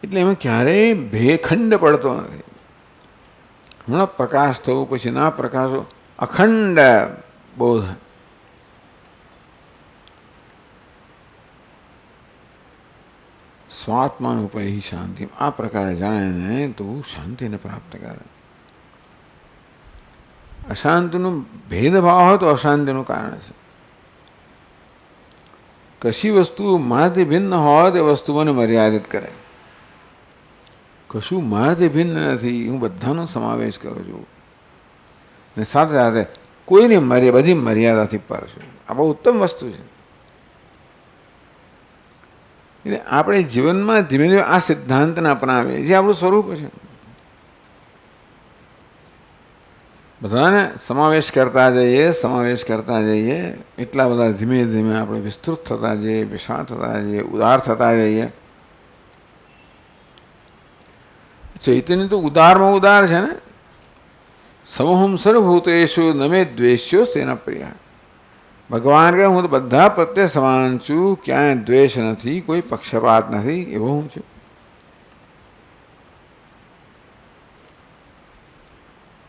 એટલે એમાં ક્યારેય ભેખંડ પડતો નથી. હમણાં પ્રકાશ થવું પછી ના પ્રકાશો, અખંડ બોધ. સ્વાત્માનું ઉપૈ શાંતિ. આ પ્રકારે જાણે ને તો શાંતિને પ્રાપ્ત કરે. અશાંતિનું ભેદભાવ હોય તો અશાંતિનું કારણ છે. કશી વસ્તુ મારાથી ભિન્ન હોય તે વસ્તુ મને મર્યાદિત કરે. કશું મારાથી ભિન્ન નથી, હું બધાનો સમાવેશ કરું છું અને સાથે સાથે કોઈની બધી મર્યાદાથી પર છું. આ બહુ ઉત્તમ વસ્તુ છે. એટલે આપણે જીવનમાં ધીમે ધીમે આ સિદ્ધાંતને અપનાવીએ, જે આપણું સ્વરૂપ છે. બધાને સમાવેશ કરતા જઈએ, સમાવેશ કરતા જઈએ, એટલા બધા ધીમે ધીમે આપણે વિસ્તૃત થતા જઈએ, વિશાળ થતા જઈએ, ઉદાર થતા જઈએ. ચૈતન્ય તો ઉદારમાં ઉદાર છે ને. સમહમ સર્વભૂતેષુ નમે દ્વેષ્યો તેના પ્રિય. ભગવાન કહે હું તો બધા પ્રત્યે સમાન છું, ક્યાંય દ્વેષ નથી, કોઈ પક્ષપાત નથી, એવો હું છું.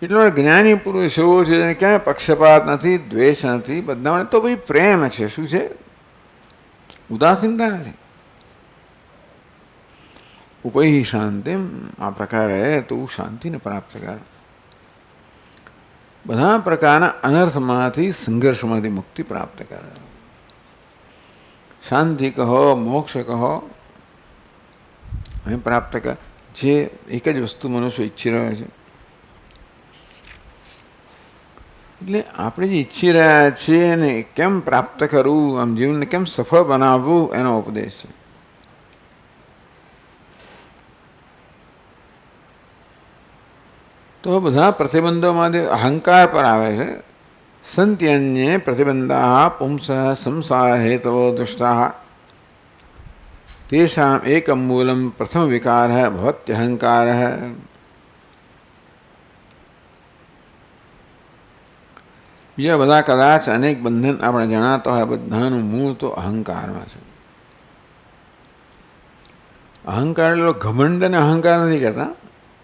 એટલો જ્ઞાની પુરુષ એવો છે જેને ક્યાંય પક્ષપાત નથી, દ્વેષ નથી, બધાને તો ભાઈ પ્રેમ છે. શું છે? ઉદાસીનતા નથી. ઉપૈ શાંતિ. આ પ્રકારે તું શાંતિને પ્રાપ્ત કર. બધા પ્રકારના અનર્થમાંથી, સંઘર્ષમાંથી મુક્તિ પ્રાપ્ત કર. શાંતિ કહો, મોક્ષ કહો, અહીં પ્રાપ્ત કર. જે એક જ વસ્તુ મનુષ્ય ઈચ્છી રહ્યો છે. એટલે આપણે જે ઈચ્છી રહ્યા છીએ એને કેમ પ્રાપ્ત કરવું, આમ જીવનને કેમ સફળ બનાવવું, એનો ઉપદેશ છે. તો બધા પ્રતિબંધોમાંથી અહંકાર પર આવે છે. સંત્યન્ય પ્રતિબંધા પુંસ સંસાર હેતવો દુષ્ટા તેષામ એકમ મૂલમ પ્રથમ વિકાર ભવત્યહંકાર. બીજા બધા કદાચ અનેક બંધન આપણે જણાતા હોય, બધાનું મૂળ તો અહંકારમાં છે. અહંકાર એટલે ઘમંડ અને અહંકાર નથી કહેતા,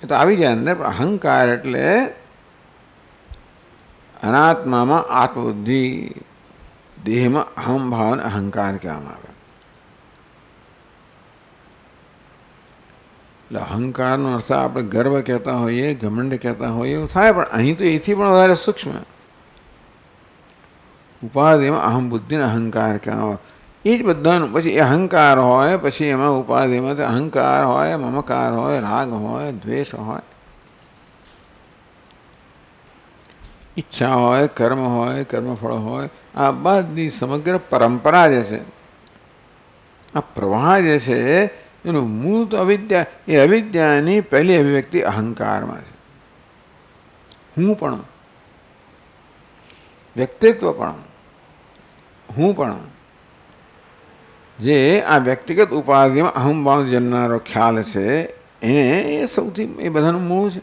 એ તો આવી જાય અંદર. પણ અહંકાર એટલે અનાત્મામાં આત્મબુદ્ધિ, દેહમાં અહમ ભાવને અહંકાર કહેવામાં આવે. એટલે અહંકારનો અર્થ આપણે ગર્વ કહેતા હોઈએ, ઘમંડ કહેતા હોઈએ, એવું થાય. પણ અહીં તો એથી પણ વધારે સૂક્ષ્મ ઉપાધિમાં અહમ બુદ્ધિને અહંકાર કહેવામાં. એ જ બધાનું પછી અહંકાર હોય, પછી એમાં ઉપાધિમાં અહંકાર હોય, મમકાર હોય, રાગ હોય, દ્વેષ હોય. ઈચ્છા હોય, કર્મ હોય, કર્મફળ હોય, આ બધી સમગ્ર પરંપરા જે છે, આ પ્રવાહ જે છે એનું મૂળ તો અવિદ્યા. એ અવિદ્યાની પહેલી અભિવ્યક્તિ અહંકારમાં છે. હું પણ, વ્યક્તિત્વ પણ, હું પણ, જે આ વ્યક્તિગત ઉપાધિમાં અહમભાવ જન્મનારો ખ્યાલ છે, એને એ સૌથી એ બધાનું મૂળ છે.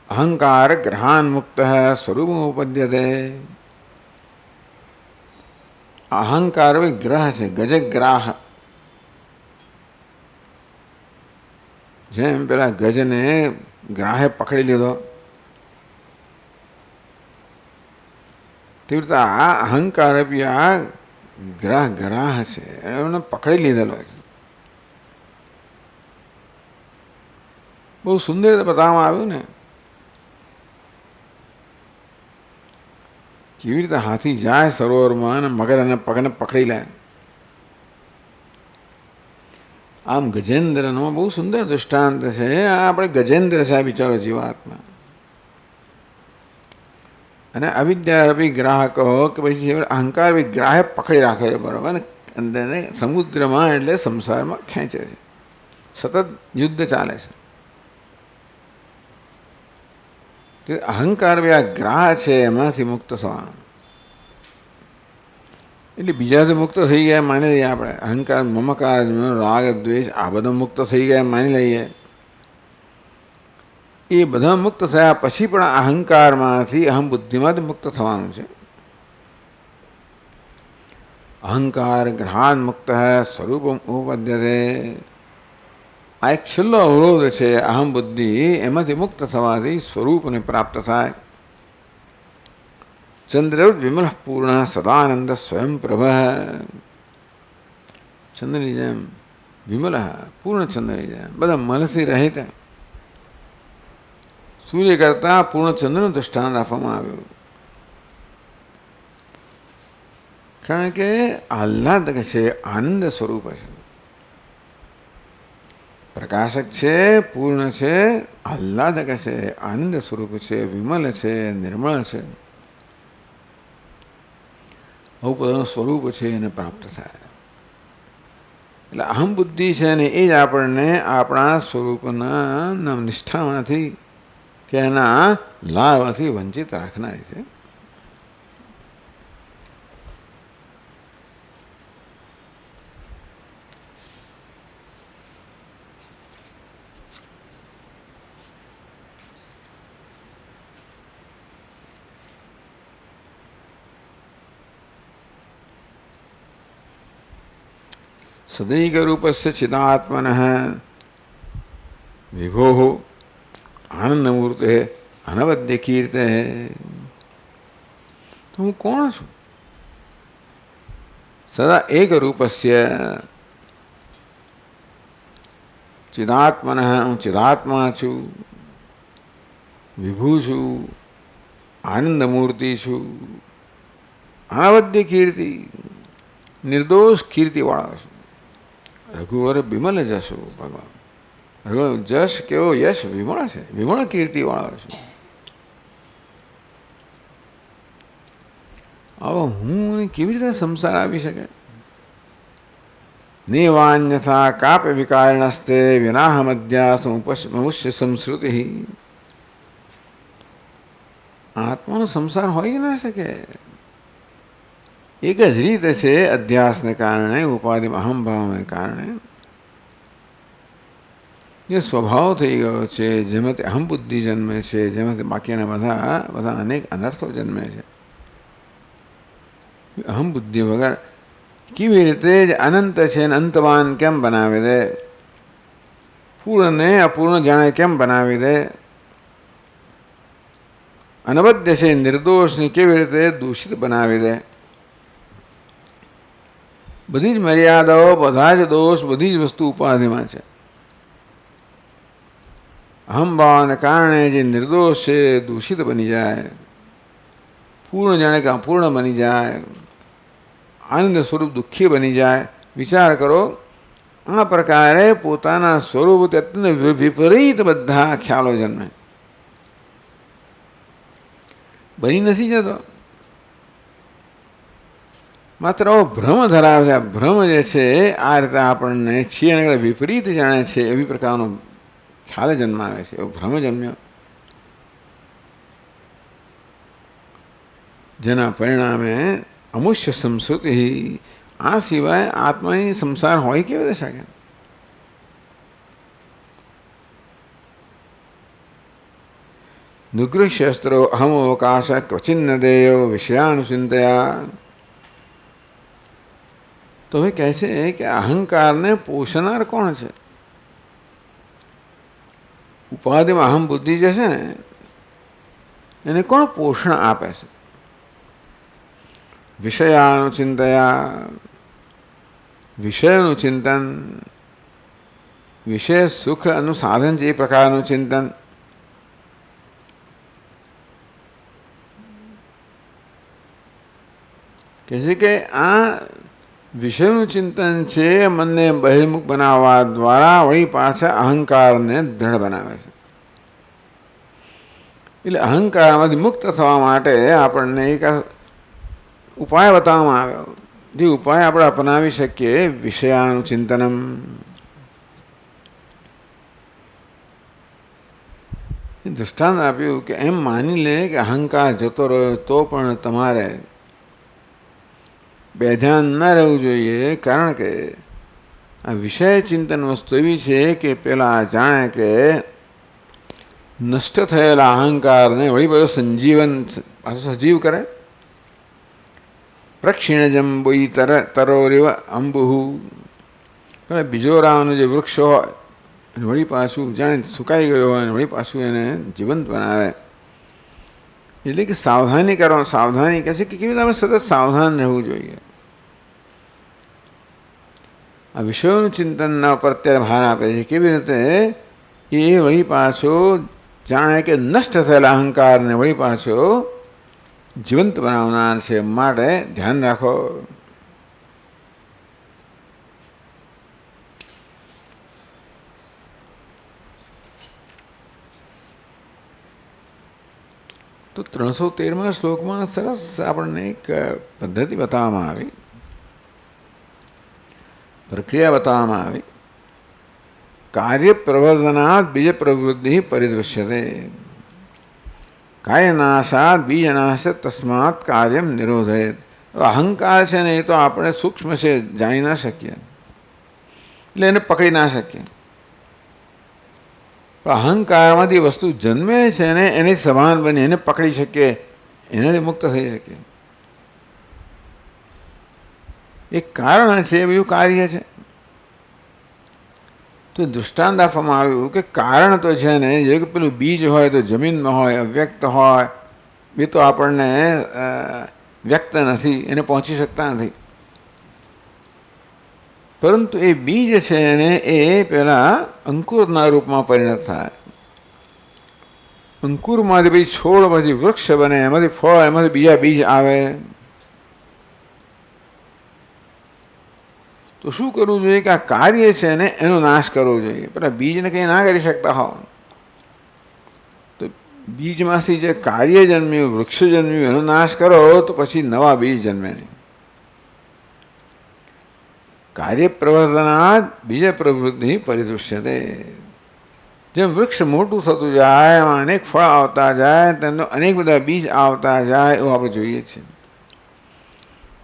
અહંકાર ગ્રહાન મુક્ત સ્વરૂપ ઉપદ્યતે. અહંકાર ગ્રહ છે, ગજગ્રાહ. જેમ પેલા ગજને ગ્રાહે પકડી લીધો, તેવી રીતે આ અહંકાર બી આ ગ્રાહ છે, એને પકડી લીધેલો છે. બહુ સુંદર રીતે બતાવવામાં આવ્યું ને, કેવી રીતે હાથી જાય સરોવરમાં અને મગર અને પગને પકડી લે. આમ ગજેન્દ્રનો બહુ સુંદર દૃષ્ટાંત છે. આ આપણે ગજેન્દ્ર છે આ બિચારો જીવાત્મા. અને અવિદ્યા બી ગ્રાહકો કે પછી અહંકાર બી ગ્રાહે પકડી રાખે છે, બરાબર ને, અંદરને સમુદ્રમાં એટલે સંસારમાં ખેંચે છે. સતત યુદ્ધ ચાલે છે. અહંકાર બી આ ગ્રાહ છે, એમાંથી મુક્ત થવાનું. એટલે બીજાથી મુક્ત થઈ ગયા માની લઈએ આપણે. અહંકાર, મમકાર, રાગ, દ્વેષ આ બધા મુક્ત થઈ ગયા માની લઈએ. એ બધા મુક્ત થયા પછી પણ અહંકારમાંથી, અહમ બુદ્ધિમાંથી મુક્ત થવાનું છે. અહંકાર ગ્રહાન મુક્ત સ્વરૂપ ઉપદ્યતે. આ એક છેલ્લો અવરોધ છે. અહમ બુદ્ધિ એમાંથી મુક્ત થવાથી સ્વરૂપને પ્રાપ્ત થાય. ચંદ્ર વિમલ પૂર્ણ સદાનંદ સ્વયં પ્રભ. ચંદ્રની જેમ વિમલ, પૂર્ણ ચંદ્રની જેમ, બધા મનથી રહિત. સૂર્ય કરતા પૂર્ણ ચંદ્રનું દૃષ્ટાંત આપવામાં આવ્યું. કારણ કે આહ્લાદક છે, આનંદ સ્વરૂપ છે, પ્રકાશક છે, પૂર્ણ છે, આહ્લાદક છે, આનંદ સ્વરૂપ છે, વિમલ છે, નિર્મળ છે. આવું પોતાનું સ્વરૂપ છે એને પ્રાપ્ત થાય. એટલે અહમ બુદ્ધિ છે ને એ જ આપણને આપણા સ્વરૂપના નિષ્ઠામાંથી કે એના લાભથી વંચિત રાખનારી છે. સદૈક રૂપસ્ય ચિદાત્મનઃ વિભોઃ આનંદમૂર્તે અનવદ્ય કીર્તે. તો હું કોણ છું? સદા એક રૂપસ્ય ચિદાત્મનઃ, હું ચિદાત્મા છું, વિભુ છું, આનંદમૂર્તિ છું, અનવદ્ય કીર્તિ, નિર્દોષ કીર્તિવાળો છું. રઘુવર બિમલ જશો. ભગવાન રઘુ જશ કેવો, યશ વિમળ છે, વિમળ કીર્તિવાળો છું. આવો હું કેવી રીતે સંસાર આવી શકે? નૈવાન્યથા કાપે વિકારણસ્તે વિનાહમધ્યાસમુષ્ય સંસ્કૃતિ. આત્માનો સંસાર હોય ના શકે. એક જ રીત છે, અધ્યાસને કારણે, ઉપાધિમાં અહમભાવને કારણે જે સ્વભાવ થઈ ગયો છે, જેમાંથી અહમ બુદ્ધિ જન્મે છે, જેમાંથી બાકીના બધા અનેક અનર્થો જન્મે છે. અહમ બુદ્ધિ વગર કેવી રીતે જ અનંત છે ને અંતવાન કેમ બનાવી દે, પૂર્ણને અપૂર્ણ જાણે કેમ બનાવી દે, અનવદ્ય છે નિર્દોષને કેવી રીતે દૂષિત બનાવી દે. બધી જ મર્યાદાઓ, બધા જ દોષ, બધી જ વસ્તુ ઉપાધિમાં છે. અહમભાવને કારણે જે નિર્દોષ છે દૂષિત બની જાય, પૂર્ણ જાણે કે અપૂર્ણ બની જાય, આનંદ સ્વરૂપ દુઃખી બની જાય. વિચાર કરો, આ પ્રકારે પોતાના સ્વરૂપથી અત્યંત વિપરીત બધા ખ્યાલો જન્મે. બની નથી જતો, માત્ર ભ્રમ ધરાવે છે. ભ્રમ જે છે આ રીતે આપણને છીએ અને વિપરીત જાણે છે એવી પ્રકારનો ખ્યાલ જન્માવે છે, એવો ભ્રમ જન્મ્યો, જેના પરિણામે અમુષ્ય સંસ્કૃતિ. આ સિવાય આત્માની સંસાર હોય કેવી રીતે શકે? નુગૃહ્યસ્ત્રો અહમોકાશ ક્વચિન્ન દેયો વિષયાનુચિંતયા. તો હવે કહે છે કે અહંકારને પોષનાર કોણ છે? ઉપાધિમાં અહમ બુદ્ધિ જે છે ને એને કોણ પોષણ આપે છે? વિષયાનુચિંતયા, વિષયનું ચિંતન, વિષય સુખ અનુસાધન છે એ પ્રકારનું ચિંતન. કહે છે કે આ વિષયનું ચિંતન છે મનને બહિર્મુખ બનાવવા દ્વારા વળી પાછા અહંકારને દ્રઢ બનાવે છે. એટલે અહંકારમાંથી મુક્ત થવા માટે આપણને એક ઉપાય બતાવવામાં આવ્યો, જે ઉપાય આપણે અપનાવી શકીએ. વિષયાનું ચિંતનમ. દૃષ્ટાંત આપ્યું કે એમ માની લે કે અહંકાર જતો રહ્યો તો પણ તમારે બેધ્યાન ન રહેવું જોઈએ, કારણ કે આ વિષય ચિંતન વસ્તુ એવી છે કે પેલા જાણે કે નષ્ટ થયેલા અહંકારને વળી બધો સંજીવન પાછો સજીવ કરે. પ્રક્ષીણજમ બોઈ તરોરેવ અંબુહુ. બીજોરાનું જે વૃક્ષ હોય વળી પાછું જાણે સુકાઈ ગયો હોય વળી પાછું એને જીવંત બનાવે. એટલે કે સાવધાની કરો. સાવધાની કહે છે કે કેવી રીતે આપણે સતત સાવધાન રહેવું જોઈએ. આ વિષયોનું ચિંતનના ઉપર અત્યારે ભાર આપે છે. કેવી રીતે? એ વળી પાછો જાણે કે નષ્ટ થયેલા અહંકારને વળી પાછો જીવંત બનાવનાર છે. માટે ધ્યાન રાખો. તો 313મા શ્લોકમાં સરસ આપણને એક પદ્ધતિ બતાવવામાં આવી, પ્રક્રિયા બતાવવામાં આવી. કાર્ય પ્રવર્ધનાત બીજ પ્રવૃત્તિ પરિદૃશ્યતે, કાયનાશાત બીજનાશ તસ્માત કાર્યમ નિરોધેત. અહંકાર છે ને એ તો આપણે સૂક્ષ્મ છે, જાણી ના શકીએ, એટલે એને પકડી ના શકીએ. પણ અહંકારમાંથી વસ્તુ જન્મે છે ને એને સમાન બની એને પકડી શકીએ, એનાથી મુક્ત થઈ શકીએ. એક કારણ છે, બીજું કાર્ય છે. તો દૃષ્ટાંત આપવામાં આવ્યું કે કારણ તો છે ને, જે કે પેલું બીજ હોય તો જમીનમાં હોય, અવ્યક્ત હોય, એ તો આપણને વ્યક્ત નથી, એને પહોંચી શકતા નથી. પરંતુ એ બીજ છે ને એ પહેલાં અંકુરના રૂપમાં પરિણત થાય. અંકુરમાંથી પછી છોડ, પછી વૃક્ષ બને, એમાંથી ફળ, એમાંથી બીજા બીજ આવે. તો શું કરવું જોઈએ કે આ કાર્ય છે ને એનો નાશ કરવો જોઈએ. પેલા બીજને કંઈ ના કરી શકતા હો તો બીજમાંથી જે કાર્ય જન્મ્યું, વૃક્ષ જન્મ્યું, એનો નાશ કરો તો પછી નવા બીજ જન્મે નહીં. કાર્ય પ્રવર્તનાત બીજ પ્રવૃત્તિ પરિદૃશ્યતે. જેમ વૃક્ષ મોટું થતું જાય, એમાં અનેક ફળ આવતા જાય, તેમનો અનેક બધા બીજ આવતા જાય, એવું આપણે જોઈએ છીએ.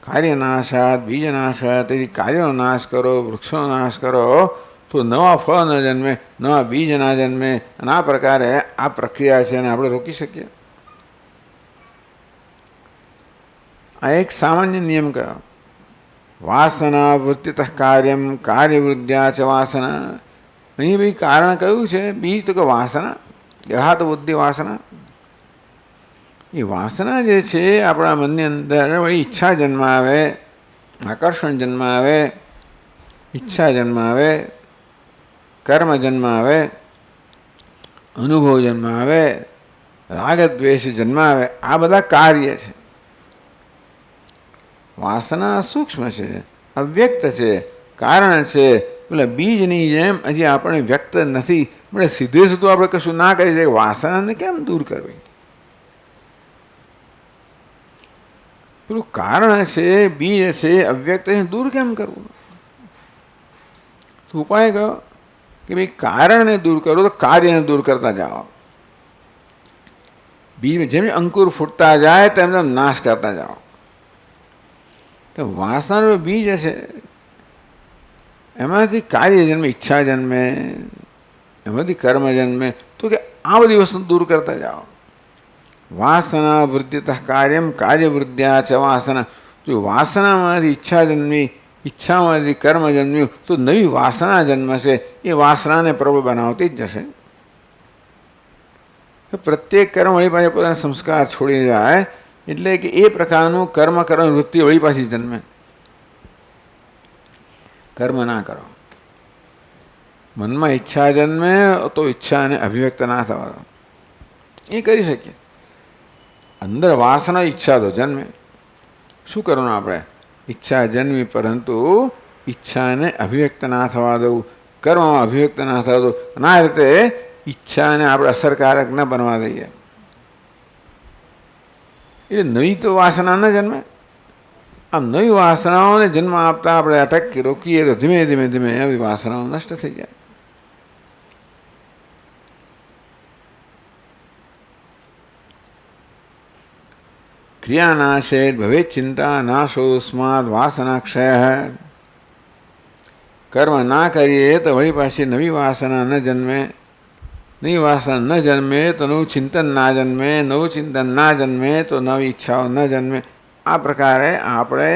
કાર્યનાશાત બીજનાશાત. તેથી કાર્યનો નાશ કરો, વૃક્ષનો નાશ કરો તો નવા ફળ ન જન્મે, નવા બીજ ના જન્મે. અને આ પ્રકારે આ પ્રક્રિયા છે એને આપણે રોકી શકીએ. આ એક સામાન્ય નિયમ કયો. વાસના વૃત્તિત કાર્યમ કાર્યવૃદ્ધ્યા ચ વાસના. અહીં ભાઈ કારણ કયું છે? બીજ તો કે વાસના, દેહાત બુદ્ધિ વાસના. એ વાસના જે છે આપણા મનની અંદર વળી ઈચ્છા જન્માવે, આકર્ષણ જન્માવે, ઈચ્છા જન્માવે, કર્મ જન્માવે, અનુભવ જન્માવે, રાગ દ્વેષ જન્માવે. આ બધા કાર્ય છે. વાસના સૂક્ષ્મ છે, અવ્યક્ત છે, કારણ છે, પેલા બીજની જેમ હજી આપણે વ્યક્ત નથી. એટલે સીધે સીધું આપણે કશું ના કરી શકીએ. વાસનાને કેમ દૂર કરવી? પેલું કારણ છે, બીજ છે, અવ્યક્ત છે, દૂર કેમ કરવું? તો ઉપાય કયો કે ભાઈ કારણને દૂર કરો તો કાર્યને દૂર કરતા જાઓ. બીજ જેમ અંકુર ફૂટતા જાય તેમ તેમ નાશ કરતા જાઓ. તો વાસનાનું બીજ હશે, એમાંથી કાર્ય જન્મે, ઈચ્છા જન્મે, એમાંથી કર્મ જન્મે. તો કે આ બધી વસ્તુ દૂર કરતા જાઓ. વાસના વૃદ્ધિત કાર્યમ કાર્ય વૃદ્ધ્યા છે વાસના. જો વાસનામાંથી ઈચ્છા જન્મી, ઈચ્છામાંથી કર્મ જન્મ્યું, તો નવી વાસના જન્મશે. એ વાસનાને પ્રબળ બનાવતી જ જશે. પ્રત્યેક કર્મ વળી પાછી પોતાના સંસ્કાર છોડી જાય, એટલે કે એ પ્રકારનું કર્મ કરવાની વૃત્તિ વળી પાછી જન્મે. કર્મ ના કરો. મનમાં ઈચ્છા જન્મે તો ઈચ્છાને અભિવ્યક્ત ના થવા દો. એ કરી શકીએ. અંદર વાસના ઈચ્છા તો જન્મે. શું કરવાનું આપણે? ઈચ્છા જન્મી, પરંતુ ઈચ્છાને અભિવ્યક્ત ના થવા દઉં, કર્મમાં અભિવ્યક્ત ના થવા દઉં. ના રીતે ઈચ્છાને આપણે અસરકારક ન બનવા દઈએ. એટલે નવી તો વાસના ન જન્મે. આમ નવી વાસનાઓને જન્મ આપતા આપણે અટકી રોકીએ તો ધીમે ધીમે ધીમે એવી વાસનાઓ નષ્ટ થઈ જાય. ક્રિયાનાશે ભવે ચિંતા નાશો સ્માદ વાસનાક્ષય. કર્મ ના કરીએ તો વળી પાછી નવી વાસના ન જન્મે. નવી વાસના ન જન્મે તો નવું ચિંતન ના જન્મે. નવું ચિંતન ના જન્મે તો નવી ઈચ્છાઓ ન જન્મે. આ પ્રકારે આપણે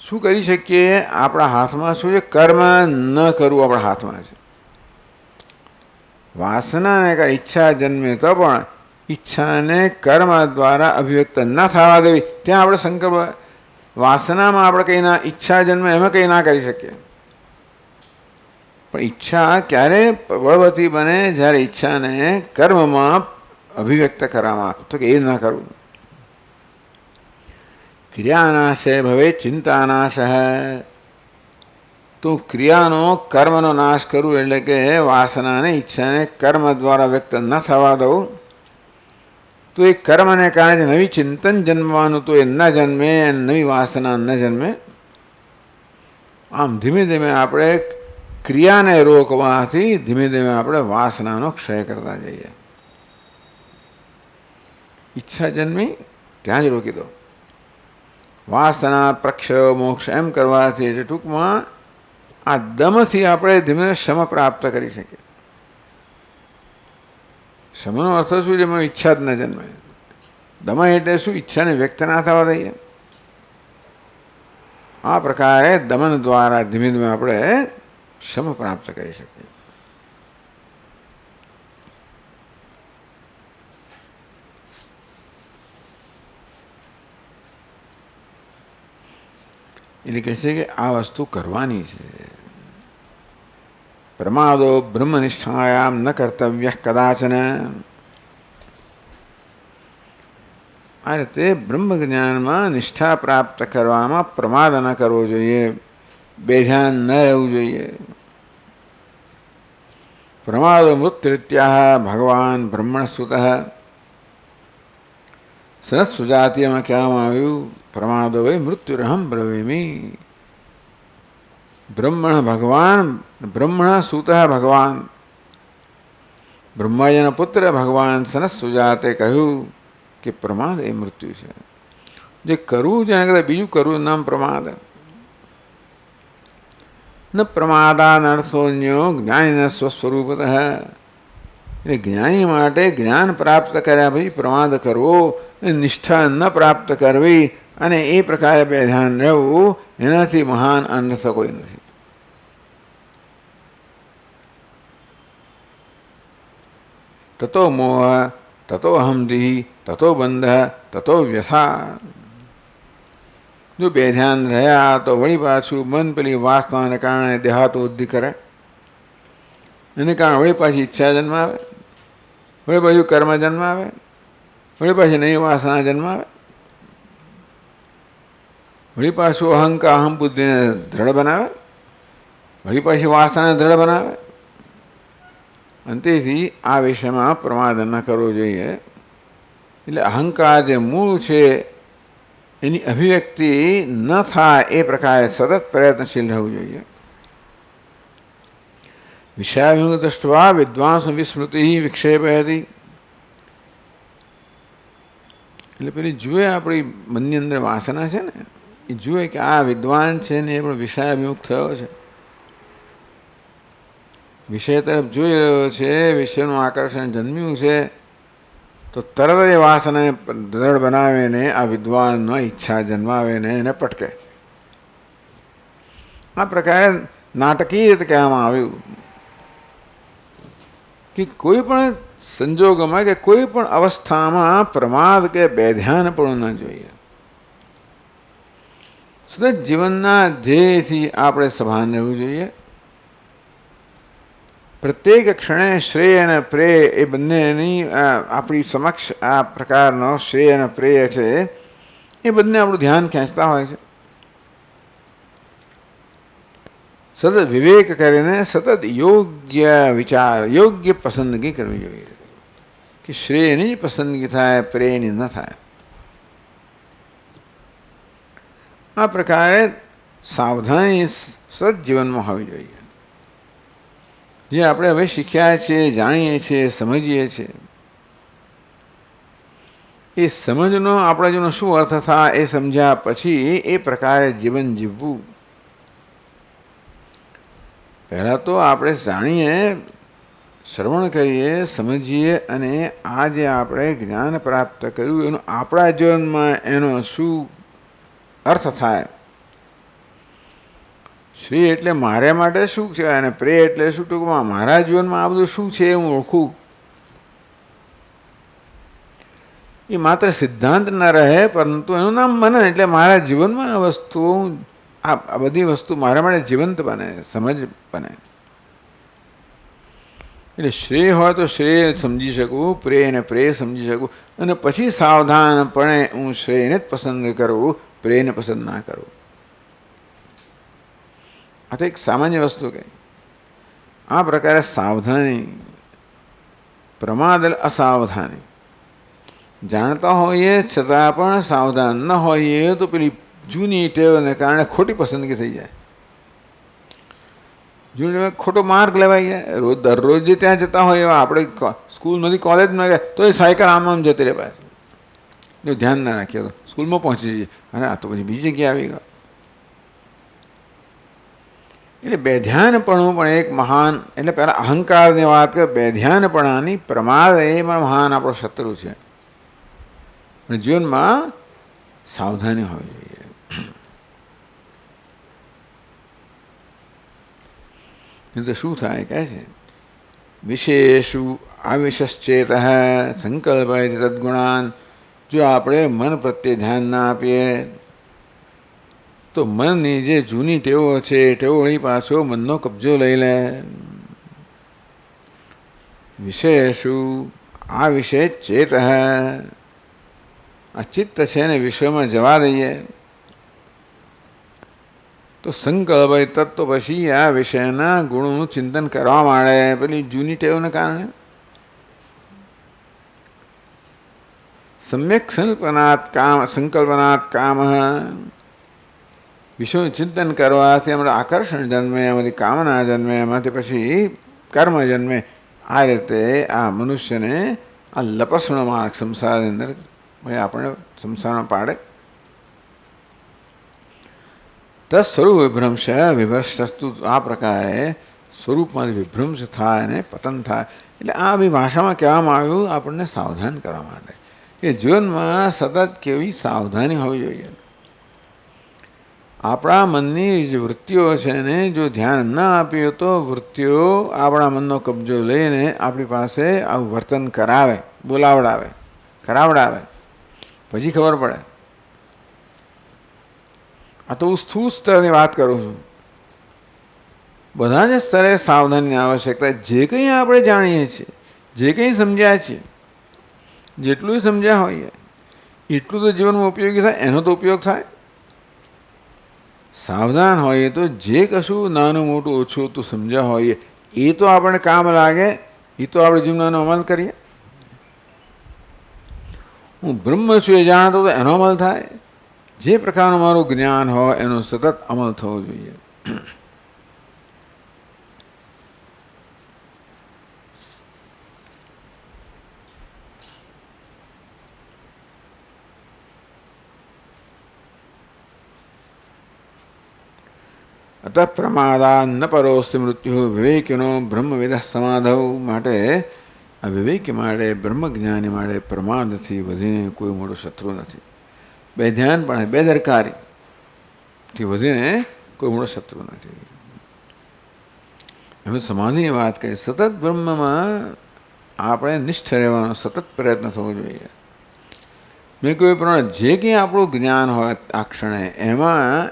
શું કરી શકીએ? આપણા હાથમાં શું છે? કર્મ ન કરવું આપણા હાથમાં છે. વાસનાને કારણે ઈચ્છા જન્મે તો પણ ઈચ્છાને કર્મ દ્વારા અભિવ્યક્ત ન થવા દેવી. ત્યાં આપણે સંકલ્પ, વાસનામાં આપણે કંઈ ના, ઈચ્છા જન્મે એમાં કંઈ ના કરી શકીએ. પણ ઈચ્છા ક્યારે બળવતી બને? જ્યારે ઈચ્છાને કર્મમાં અભિવ્યક્ત કરવામાં. તો કે એ ન કરવું. ક્રિયાનાશે ભવે ચિંતાનાશ. તો ક્રિયાનો કર્મનો નાશ કરવું એટલે કે વાસનાને ઈચ્છાને કર્મ દ્વારા વ્યક્ત ન થવા દઉં. તો એ કર્મને કારણે નવી ચિંતન જન્મવાનું તો એ ન જન્મે, નવી વાસના ન જન્મે. આમ ધીમે ધીમે આપણે ક્રિયાને રોકવાથી ધીમે ધીમે આપણે વાસનાનો ક્ષય કરતા જઈએ. ઈચ્છા જન્મી ત્યાં જ રોકી દો. વાસના પ્રક્ષય મોક્ષ એમ કરવાથી, એટલે ટૂંકમાં આ દમથી આપણે ધીમે શમ પ્રાપ્ત કરી શકીએ. શમનો અર્થ શું છે? એમાં ઈચ્છા જ ન જન્મે. દમ એટલે શું? ઈચ્છાને વ્યક્ત ના થવા દઈએ. આ પ્રકારે દમન દ્વારા ધીમે ધીમે આપણે શમ પ્રાપ્ત કરી શકીએ. એટલે કહે છે કે આ વસ્તુ કરવાની છે. પ્રમાદો બ્રહ્મનિષ્ઠાયામ ન કર્તવ્ય કદાચન. આ રીતે બ્રહ્મ જ્ઞાનમાં નિષ્ઠા પ્રાપ્ત કરવામાં પ્રમાદ ન કરવો જોઈએ, બેધ્યાન ન રહેવું જોઈએ. પ્રમાદો મૃત્યુત્યા ભગવાન બ્રહ્મણ સ્તુત. સનત સુજાતીયમાં કહેવામાં આવ્યું, પ્રમાદો વય મૃત્યુરહમ બ્રવીમી. બ્રહ્મણ ભગવાન, બ્રહ્મણ સુત ભગવાન, બ્રહ્માજીના પુત્ર ભગવાન સનત સુજાતે કહ્યું કે પ્રમાદ એ મૃત્યુ છે. જે કરવું છે એના કરતાં બીજું કરવું નામ પ્રમાદ. ન પ્રમાદાનર્થોન્યો જ્ઞાનીન સ્વસ્વરૂપતઃ. એટલે જ્ઞાની માટે જ્ઞાન પ્રાપ્ત કર્યા પછી પ્રમાદ કરવો, નિષ્ઠા ન પ્રાપ્ત કરવી અને એ પ્રકારે બે ધ્યાન રહેવું, એનાથી મહાન અનર્થ કોઈ નથી. તતો મોહ, તતો અહમદિ, તતો બંધ, તતો વ્યથા. જો બે ધ્યાન રહ્યા તો વળી પાછું મન પેલી વાસનાને કારણે દેહાતોદ્ધિ કરે, એને કારણે વળી પાછી ઈચ્છા જન્મ આવે, વળી પાછું કર્મ જન્મ આવે, વળી પાછી નવી વાસના જન્મ આવે, વળી પાછું અહંકાર અહમ બુદ્ધિને દ્રઢ બનાવે. વળી પાછી વાસનાને દ્રઢ બનાવે. અને તેથી આ વિષયમાં પ્રમાદ ન કરવો જોઈએ. એટલે અહંકાર જે મૂળ છે એની અભિવ્યક્તિ ન થાય એ પ્રકારે સતત પ્રયત્નશીલ રહેવું જોઈએ. વિષયાભિમુખ દૃષ્ટવા વિદ્વાંસ વિસ્મૃતિ વિક્ષેપયતી. એટલે પેલી જુએ આપણી મનની અંદર વાસના છે ને, એ જુએ કે આ વિદ્વાન છે ને એ પણ વિષયાભિમુખ થયો છે, વિષય તરફ જોઈ રહ્યો છે, વિષયનું આકર્ષણ જન્મ્યું છે, તો તરત જ વાસનાને દ્રઢ બનાવીને આ વિદ્વાનનો ઈચ્છા જન્માવીને એને પટકે. આ પ્રકારે નાટકીય રીતે કહેવામાં આવ્યું કે કોઈ પણ સંજોગોમાં કે કોઈ પણ અવસ્થામાં પ્રમાદ કે બેધ્યાનપણું ન જોઈએ. સતત જીવનના ધ્યેયથી આપણે સભાન રહેવું જોઈએ. પ્રત્યેક ક્ષણે શ્રેય અને પ્રેય એ બંનેની આપણી સમક્ષ આ પ્રકારનો શ્રેય અને પ્રેય છે એ બંને આપણું ધ્યાન ખેંચતા હોય છે. સતત વિવેક કરીને સતત યોગ્ય વિચાર, યોગ્ય પસંદગી કરવી જોઈએ કે શ્રેયની પસંદગી થાય, પ્રેયની ન થાય. આ પ્રકારે સાવધાની સતત જીવનમાં હોવી જોઈએ. જે આપણે હવે શીખ્યા છીએ, જાણીએ છીએ, સમજીએ છીએ, એ સમજનો આપણા જીવનનો શું અર્થ થાય એ સમજ્યા પછી એ પ્રકારે જીવન જીવવું. પહેલાં તો આપણે જાણીએ, શ્રવણ કરીએ, સમજીએ અને આ જે આપણે જ્ઞાન પ્રાપ્ત કર્યું એનો આપણા જીવનમાં એનો શું અર્થ થાય. શ્રી એટલે મારે માટે શું છે અને પ્રેય એટલે શું, ટૂંકમાં મારા જીવનમાં આ બધું શું છે એ હું ઓળખું. એ માત્ર સિદ્ધાંત ન રહે પરંતુ એનું નામ બને એટલે મારા જીવનમાં આ વસ્તુઓ, આ બધી વસ્તુ મારા માટે જીવંત બને, સમજ બને. એટલે શ્રેય હોય તો શ્રેય સમજી શકું, પ્રેય અને પ્રેય સમજી શકું અને પછી સાવધાનપણે હું શ્રેયને જ પસંદ કરું, પ્રેયને પસંદ ના કરું. આ તો એક સામાન્ય વસ્તુ કહે. આ પ્રકારે સાવધાની, પ્રમાદ અસાવધાની. જાણતા હોઈએ છતાં પણ સાવધાન ન હોઈએ તો પેલી જૂની ટેવને કારણે ખોટી પસંદગી થઈ જાય. જૂની ખોટો માર્ગ લેવાઈ જાય. દરરોજ જે ત્યાં જતા હોય એવા આપણે સ્કૂલમાંથી કોલેજમાં ગયા તો એ સાયકલ આમ જતી રહે પાછી. જો ધ્યાન ના રાખીએ તો સ્કૂલમાં પહોંચી જઈએ અને આ તો પછી બીજી જગ્યાએ આવી ગયો. એટલે બેધ્યાનપણું પણ એક મહાન, એટલે પહેલાં અહંકારની વાત કરે, બેધ્યાનપણાની પ્રમાદ એ પણ મહાન આપણો શત્રુ છે. અને જીવનમાં સાવધાની હોવી જોઈએ. નહીં તો શું થાય કહે છે, વિશેષુ આવિશશ્ચેત સંકલ્પ તદ્ગુણાન. જો આપણે મન પ્રત્યે ધ્યાન ના આપીએ તો મનની જે જૂની ટેવો છે ટેવોળી પાછો મનનો કબજો લઈ લે. વિષયશું આ વિષય ચેત, આ ચિત્ત છે ને વિષયમાં જવા દઈએ તો સંકલ્પ તત્વ પછી આ વિષયના ગુણોનું ચિંતન કરવા માંડે પેલી જૂની ટેવને કારણે. સમ્યક સંકલ્પનાત કામ. વિષયનું ચિંતન કરવાથી અમારે આકર્ષણ જન્મે, એમાંથી કામના જન્મે, એમાંથી પછી કર્મ જન્મે. આ રીતે આ મનુષ્યને આ લપસણો માર્ગ સંસારની અંદર આપણે સંસારમાં પાડે. તસ સ્વરૂપ વિભ્રંશ વિભ્રષ્ટસ્તુ. આ પ્રકારે સ્વરૂપમાંથી વિભ્રંશ થાય અને પતન થાય. એટલે આ બી ભાષામાં કહેવામાં આવ્યું આપણને સાવધાન કરવા માટે કે જીવનમાં સતત કેવી સાવધાની હોવી જોઈએ. આપણા મનની જે વૃત્તિઓ છે ને જો ધ્યાન ન આપીએ તો વૃત્તિઓ આપણા મનનો કબજો લઈને આપણી પાસે આવું વર્તન કરાવે, બોલાવડાવે, કરાવડાવે. પછી ખબર પડે. આ તો હું સ્થૂળ સ્તરની વાત કરું છું. બધા જ સ્તરે સાવધાનીની આવશ્યકતા. જે કંઈ આપણે જાણીએ છીએ, જે કંઈ સમજ્યા છીએ, જેટલું સમજ્યા હોઈએ એટલું તો જીવનમાં ઉપયોગી થાય, એનો તો ઉપયોગ થાય. સાવધાન હોઈએ તો જે કશું નાનું મોટું ઓછું તો સમજ્યા હોઈએ એ તો આપણને કામ લાગે, એ તો આપણે જીવનનો અમલ કરીએ. હું બ્રહ્મ છું એ જાણતો તો એનો અમલ થાય. જે પ્રકારનું મારું જ્ઞાન હોય એનો સતત અમલ થવો જોઈએ. અત પ્રમાદા ન પરોસ્તિ મૃત્યુ વિવેકીનો બ્રહ્મવેદ સમાધવ. માટે આ વિવેકી માટે, બ્રહ્મજ્ઞાની માટે પ્રમાદથી વધીને કોઈ મોટો શત્રુ નથી. બે ધ્યાન પણ બેદરકારીથી વધીને કોઈ મોટો શત્રુ નથી. હવે સમાધિની વાત કરીએ. સતત બ્રહ્મમાં આપણે નિષ્ઠ રહેવાનો સતત પ્રયત્ન થવો જોઈએ. મેં કોઈ પ્રમાણે જે કંઈ આપણું જ્ઞાન હોય આ ક્ષણે એમાં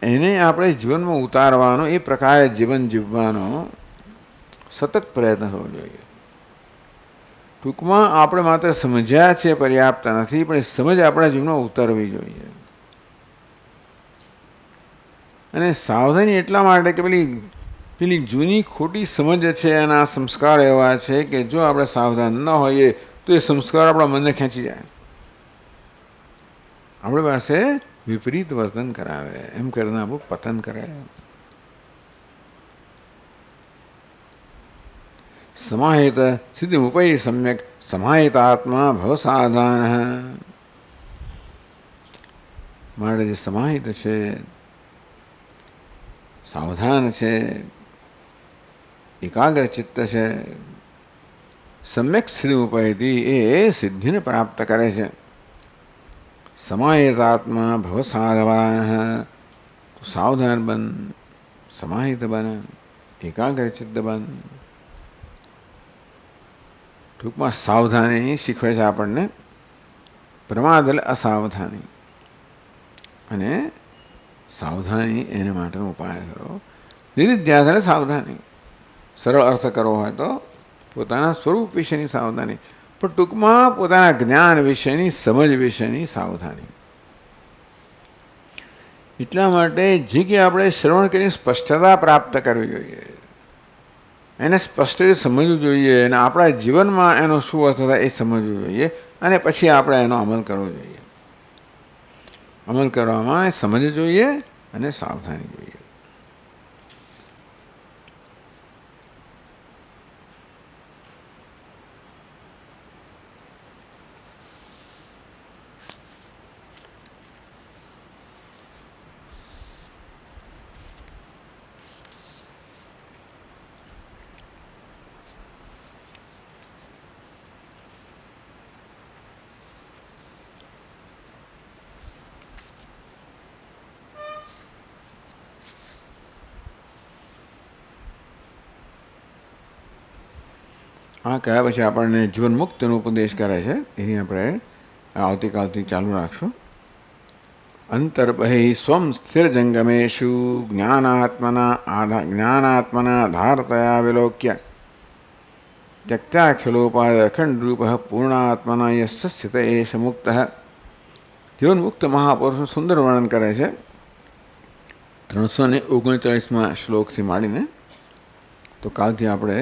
એને આપણે જીવનમાં ઉતારવાનો, એ પ્રકારે જીવન જીવવાનો સતત પ્રયત્ન થવો જોઈએ. ટૂંકમાં આપણે માત્ર સમજ્યા છે પર્યાપ્ત નથી, પણ એ સમજ આપણા જીવનમાં ઉતારવી જોઈએ. અને સાવધાની એટલા માટે કે પેલી જૂની ખોટી સમજ છે, એના સંસ્કાર એવા છે કે જો આપણે સાવધાન ન હોઈએ તો એ સંસ્કાર આપણા મનને ખેંચી જાય, આપણી પાસે વિપરીત વર્તન કરાવે, એમ કરીને આપણું પતન કરે. સમાહિત સિદ્ધિમુપૈ સમ્યક સમાહિત આત્મા ભવ સાધાન. માટે જે સમાહિત છે, સાવધાન છે, એકાગ્ર ચિત્ત છે, સમ્યક સિદ્ધિમુપૈથી એ સિદ્ધિને પ્રાપ્ત કરે છે. સમાહિત આત્મા ભવ સાધવાન. સાવધાન બન, સમાહિત બન, એકાગ્ર ચિત્ત બન. ટૂંકમાં સાવધાની શીખવે છે આપણને. પ્રમાદ એટલે અસાવધાની, અને સાવધાની એના માટેનો ઉપાય થયો નિધિધ્યાસ એટલે સાવધાની. સરળ અર્થ કરવો હોય તો પોતાના સ્વરૂપ વિશેની સાવધાની, પણ ટૂંકમાં પોતાના જ્ઞાન વિશેની, સમજ વિશેની સાવધાની. એટલા માટે જે કે આપણે શ્રવણ કરીને સ્પષ્ટતા પ્રાપ્ત કરવી જોઈએ, એને સ્પષ્ટ રીતે સમજવું જોઈએ, અને આપણા જીવનમાં એનો શું અર્થ થાય એ સમજવું જોઈએ, અને પછી આપણે એનો અમલ કરવો જોઈએ. અમલ કરવામાં સમજ જોઈએ અને સાવધાની જોઈએ. આ કયા પછી આપણને જીવન મુક્તનો ઉપદેશ કરે છે, એની આપણે આવતીકાલથી ચાલુ રાખશું. અંતર્બહિ સ્વમ સ્થિર જંગમેશુ જ્ઞાનાત્મના ધારતયા વિલોક્ય ત્યક્ત્યાખિલોપાય અખંડ રૂપ પૂર્ણાત્મના યસ્સ સ્થિત એશ મુક્ત. જીવન મુક્ત મહાપુરુષનું સુંદર વર્ણન કરે છે 339માં શ્લોકથી માંડીને. તો કાલથી આપણે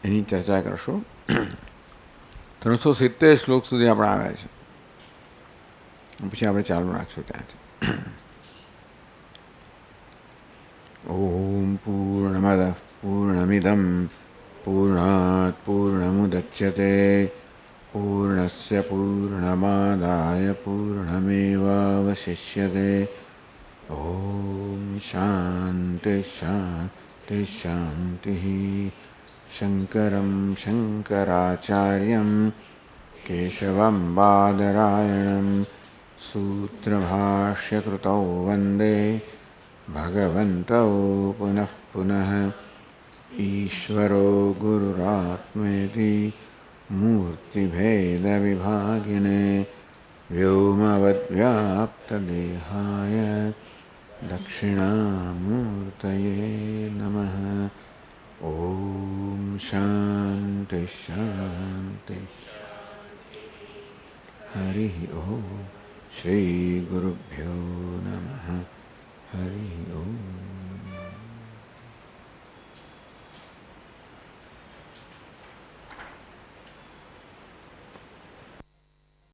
એની ચર્ચા કરશું. 370 શ્લોક સુધી આપણે આવ્યા છે, પછી આપણે ચાલુ રાખશું ત્યાંથી. ઓમ પૂર્ણમદ પૂર્ણમિદમ પૂર્ણાત પૂર્ણમુદચ્યતે પૂર્ણસ્ય પૂર્ણમાદાય પૂર્ણમેવાવશિષ્યતે. ઓમ શાંતિ શાંતિ શાંતિ. શંકરં શંકરાચાર્યં કેશવં બાદરાયણં સૂત્રભાષ્યકૃતૌ વંદે ભગવन्तौ પુનઃ પુનઃ. ઈશ્વરો ગુરુરાત્મેતિ મૂર્તિભેદવિભાગિને વ્યોમવદ્વ્યાપ્તદેહાય દક્ષિણામૂર્તયે નમઃ. ઓમ શાંતિ શાંતિ. હરિ ઓમ. શ્રી ગુરુભ્યો નમઃ. હરિ ઓમ.